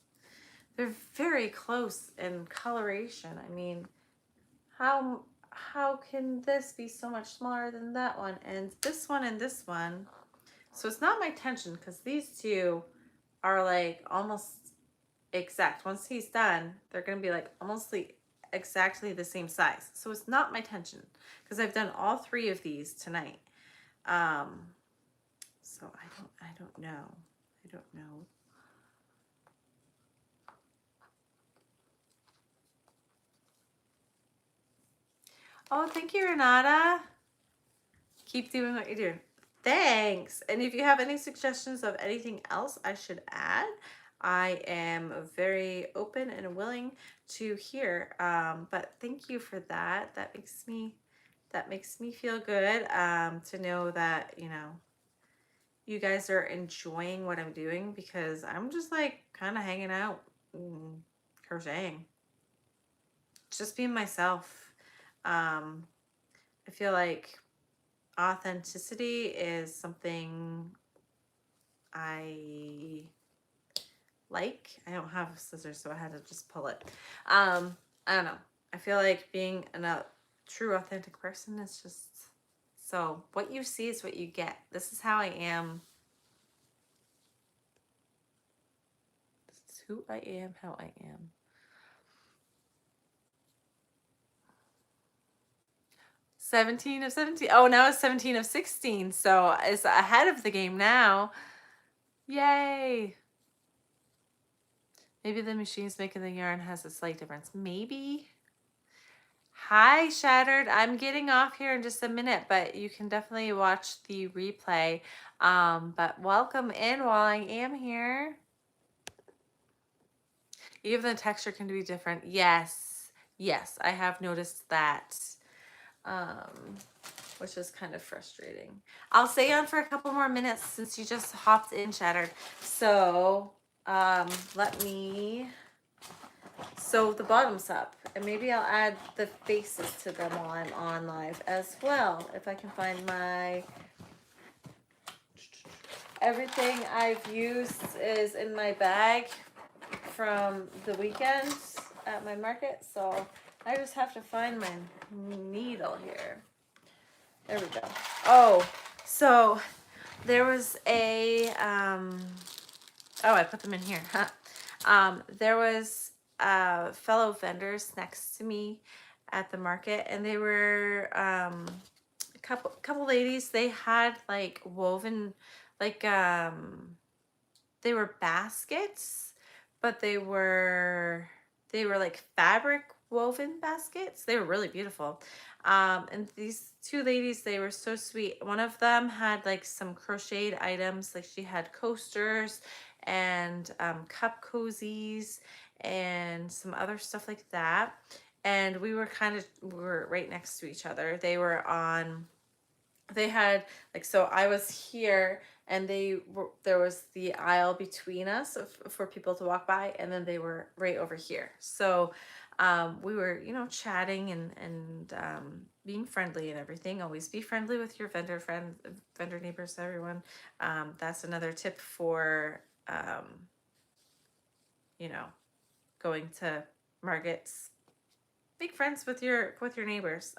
they're very close in coloration. I mean, how can this be so much smaller than that one and this one and this one? So it's not my tension because these two are like almost exact. Once he's done, they're going to be like almost like exactly the same size. So it's not my tension because I've done all three of these tonight. Um, so I don't know. I don't know. Oh, thank you, Renata. Keep doing what you're doing. Thanks. And if you have any suggestions of anything else I should add, I am very open and willing to hear. But thank you for that. That makes me feel good to know that, you know, you guys are enjoying what I'm doing because I'm just like kind of hanging out, crocheting, just being myself. I feel like authenticity is something I like. I don't have scissors, so I had to just pull it. I don't know. I feel like being a true authentic person is just, so what you see is what you get. This is how I am. This is who I am, how I am. 17 of 17. Oh, now it's 17 of 16. So it's ahead of the game now. Yay. Maybe the machine's making the yarn has a slight difference. Maybe. Hi, Shattered. I'm getting off here in just a minute, but you can definitely watch the replay. But welcome in while I am here. Even the texture can be different. Yes. Yes, I have noticed that. Which is kind of frustrating. I'll stay on for a couple more minutes since you just hopped in, Shattered. So let me sew the bottoms up, and maybe I'll add the faces to them while I'm on live as well, if I can find my, everything I've used is in my bag from the weekend at my market, so I just have to find my needle here. There we go. Oh, so there was a, oh, I put them in here. There was fellow vendors next to me at the market, and they were a couple ladies. They had like woven, like they were baskets, but they were like fabric woven baskets. They were really beautiful. And these two ladies, they were so sweet. One of them had like some crocheted items, like she had coasters and cup cozies and some other stuff like that. And we were right next to each other. They had like, so I was here and there was the aisle between us for people to walk by, and then they were right over here. So we were, you know, chatting and being friendly and everything. Always be friendly with your vendor neighbors, everyone. That's another tip for you know, going to markets. Make friends with your neighbors.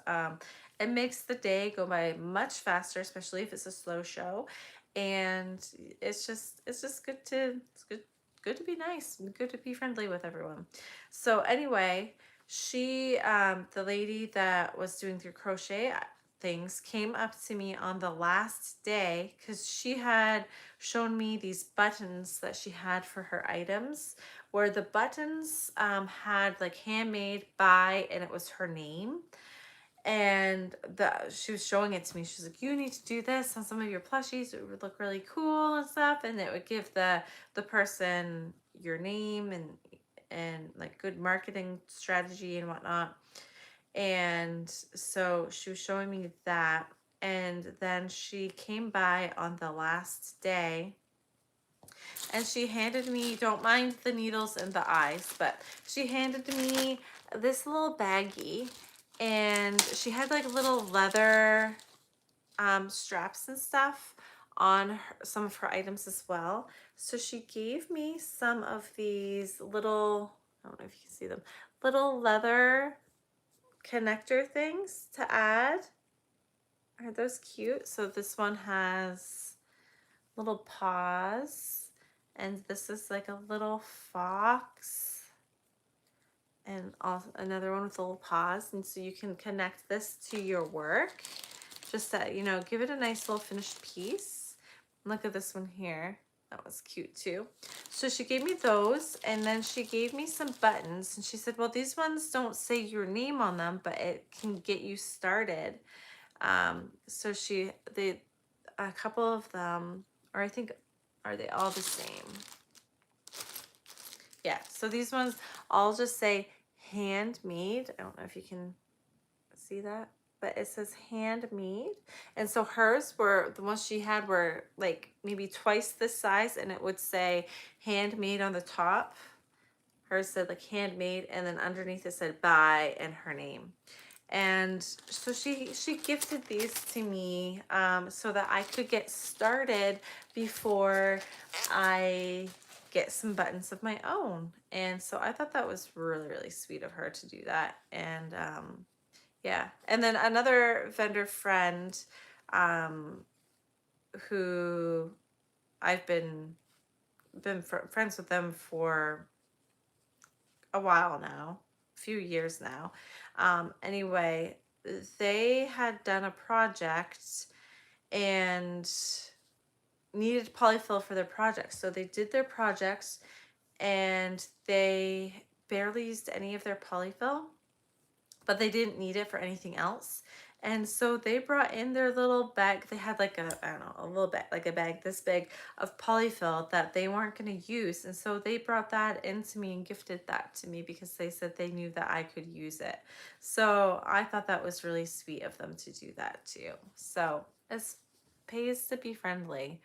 It makes the day go by much faster, especially if it's a slow show, and it's just good to be nice and good to be friendly with everyone. So anyway, she the lady that was doing the crochet things came up to me on the last day because she had shown me these buttons that she had for her items, where the buttons had like handmade by, and it was her name. And she was showing it to me. She's like, you need to do this on some of your plushies. It would look really cool and stuff. And it would give the person your name and like good marketing strategy and whatnot. And so she was showing me that. and then she came by on the last day and she handed me, don't mind the needles and the eyes, but she handed me this little baggie, and she had like little leather straps and stuff on some of her items as well. So she gave me some of these little, I don't know if you can see them, little leather connector things to add. Are those cute? So this one has little paws, and this is like a little fox, and also another one with little paws, and so you can connect this to your work, just to, you know, give it a nice little finished piece. Look at this one here. That was cute too. So she gave me those, and then she gave me some buttons, and she said, well, these ones don't say your name on them, but it can get you started. So a couple of them, or I think, are they all the same? Yeah, so these ones all just say handmade. I don't know if you can see that, but it says handmade. And so hers were, the ones she had were like maybe twice this size, and it would say handmade on the top. Hers said like handmade, and then underneath it said by and her name. And so she gifted these to me so that I could get started before I get some buttons of my own. And so I thought that was really, really sweet of her to do that. And yeah. And then another vendor friend who I've been friends with them for a while now, a few years now. Anyway, they had done a project and needed polyfill for their project. So they did their projects and they barely used any of their polyfill, but they didn't need it for anything else. And so they brought in their little bag. They had like a, I don't know, a little bag, like a bag this big of polyfill that they weren't going to use. And so they brought that into me and gifted that to me because they said they knew that I could use it. So I thought that was really sweet of them to do that too. So it pays to be friendly.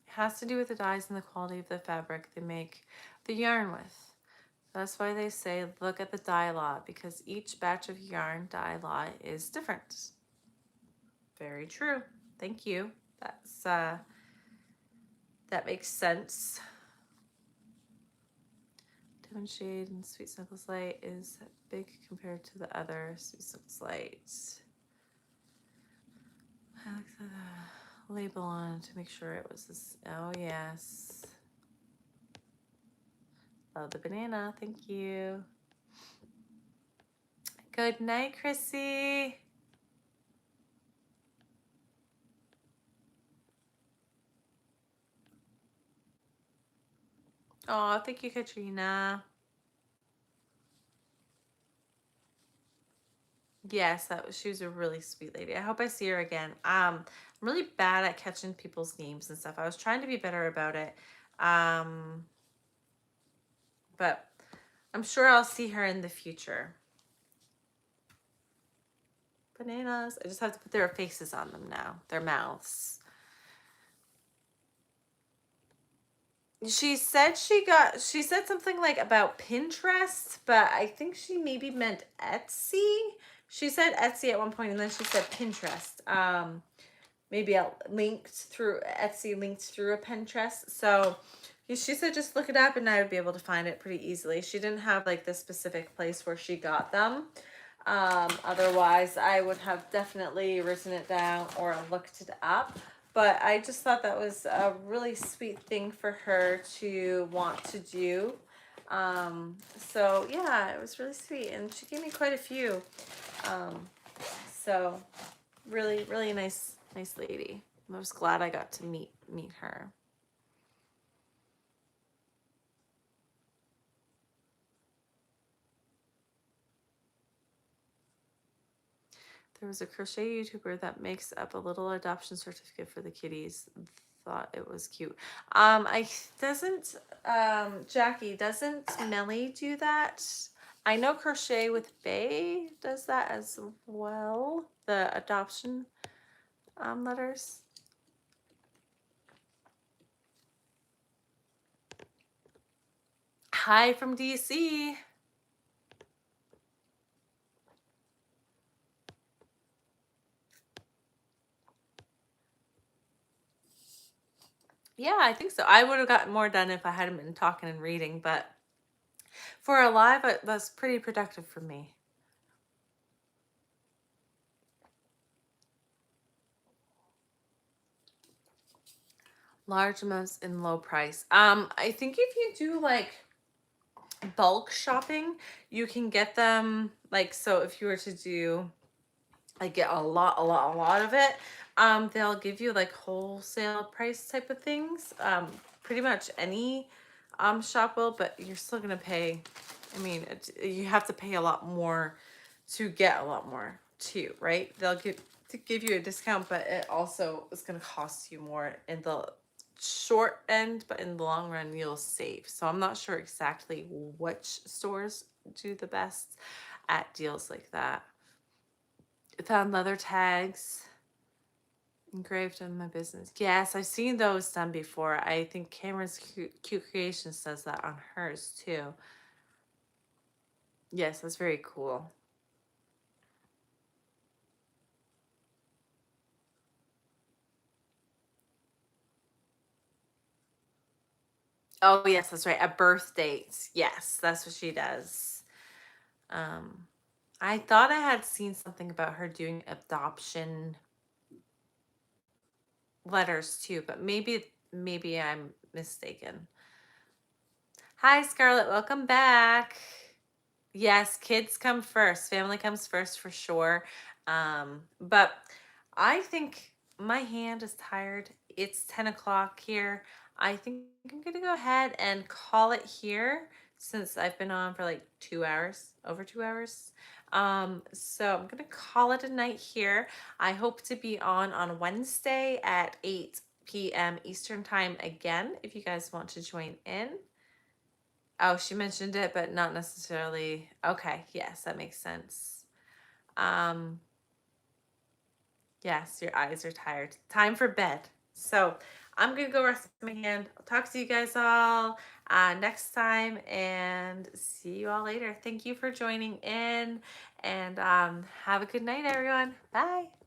Has to do with the dyes and the quality of the fabric they make the yarn with. That's why they say look at the dye lot, because each batch of yarn dye lot is different. Very true. Thank you. That makes sense. Diamond Shade and Sweet Snuggles Light is big compared to the other Sweet Snuggles Light. I like the label on to make sure it was this. Oh yes. Love the banana. Thank you. Good night, Chrissy. Oh, thank you, Katrina. Yes, she was a really sweet lady. I hope I see her again. I'm really bad at catching people's names and stuff. I was trying to be better about it. But I'm sure I'll see her in the future. Bananas. I just have to put their faces on them now, their mouths. She said she said something like about Pinterest, but I think she maybe meant Etsy. She said Etsy at one point, and then she said Pinterest. Maybe I linked through Etsy, linked through a Pinterest. So she said just look it up and I would be able to find it pretty easily. She didn't have like the specific place where she got them. Otherwise, I would have definitely written it down or looked it up. But I just thought that was a really sweet thing for her to want to do. So yeah, it was really sweet. And she gave me quite a few. So really, really nice lady. I was glad I got to meet her. There was a crochet YouTuber that makes up a little adoption certificate for the kitties. thought it was cute. I doesn't Jackie, doesn't Melly do that? I know Crochet with Faye does that as well. The adoption letters. Hi from DC. Yeah, I think so. I would have gotten more done if I hadn't been talking and reading, but for a live, that's pretty productive for me. Large amounts in low price. I think if you do like bulk shopping, you can get them like, so if you were to do like get a lot of it, they'll give you like wholesale price type of things. Pretty much any shop will, but you're still gonna pay. I mean, you have to pay a lot more to get a lot more too, right? They'll give you a discount, but it also is gonna cost you more in the short end, but in the long run you'll save. So I'm not sure exactly which stores do the best at deals like that. Found leather tags engraved on my business. Yes, I've seen those done before. I think Cameron's Cute Creations does that on hers too. Yes, that's very cool. Oh yes, that's right. A birth date. Yes, that's what she does. I thought I had seen something about her doing adoption letters too, but maybe I'm mistaken. Hi Scarlett, welcome back. Yes, kids come first. Family comes first for sure. But I think my hand is tired. It's 10 o'clock here. I think I'm gonna go ahead and call it here since I've been on for like 2 hours, over 2 hours. So I'm gonna call it a night here. I hope to be on Wednesday at 8 p.m. Eastern time again if you guys want to join in. Oh, she mentioned it, but not necessarily. Okay, yes, that makes sense. Um, yes, your eyes are tired. Time for bed. So I'm gonna go rest my hand. I'll talk to you guys all next time and see you all later. Thank you for joining in and have a good night, everyone. Bye.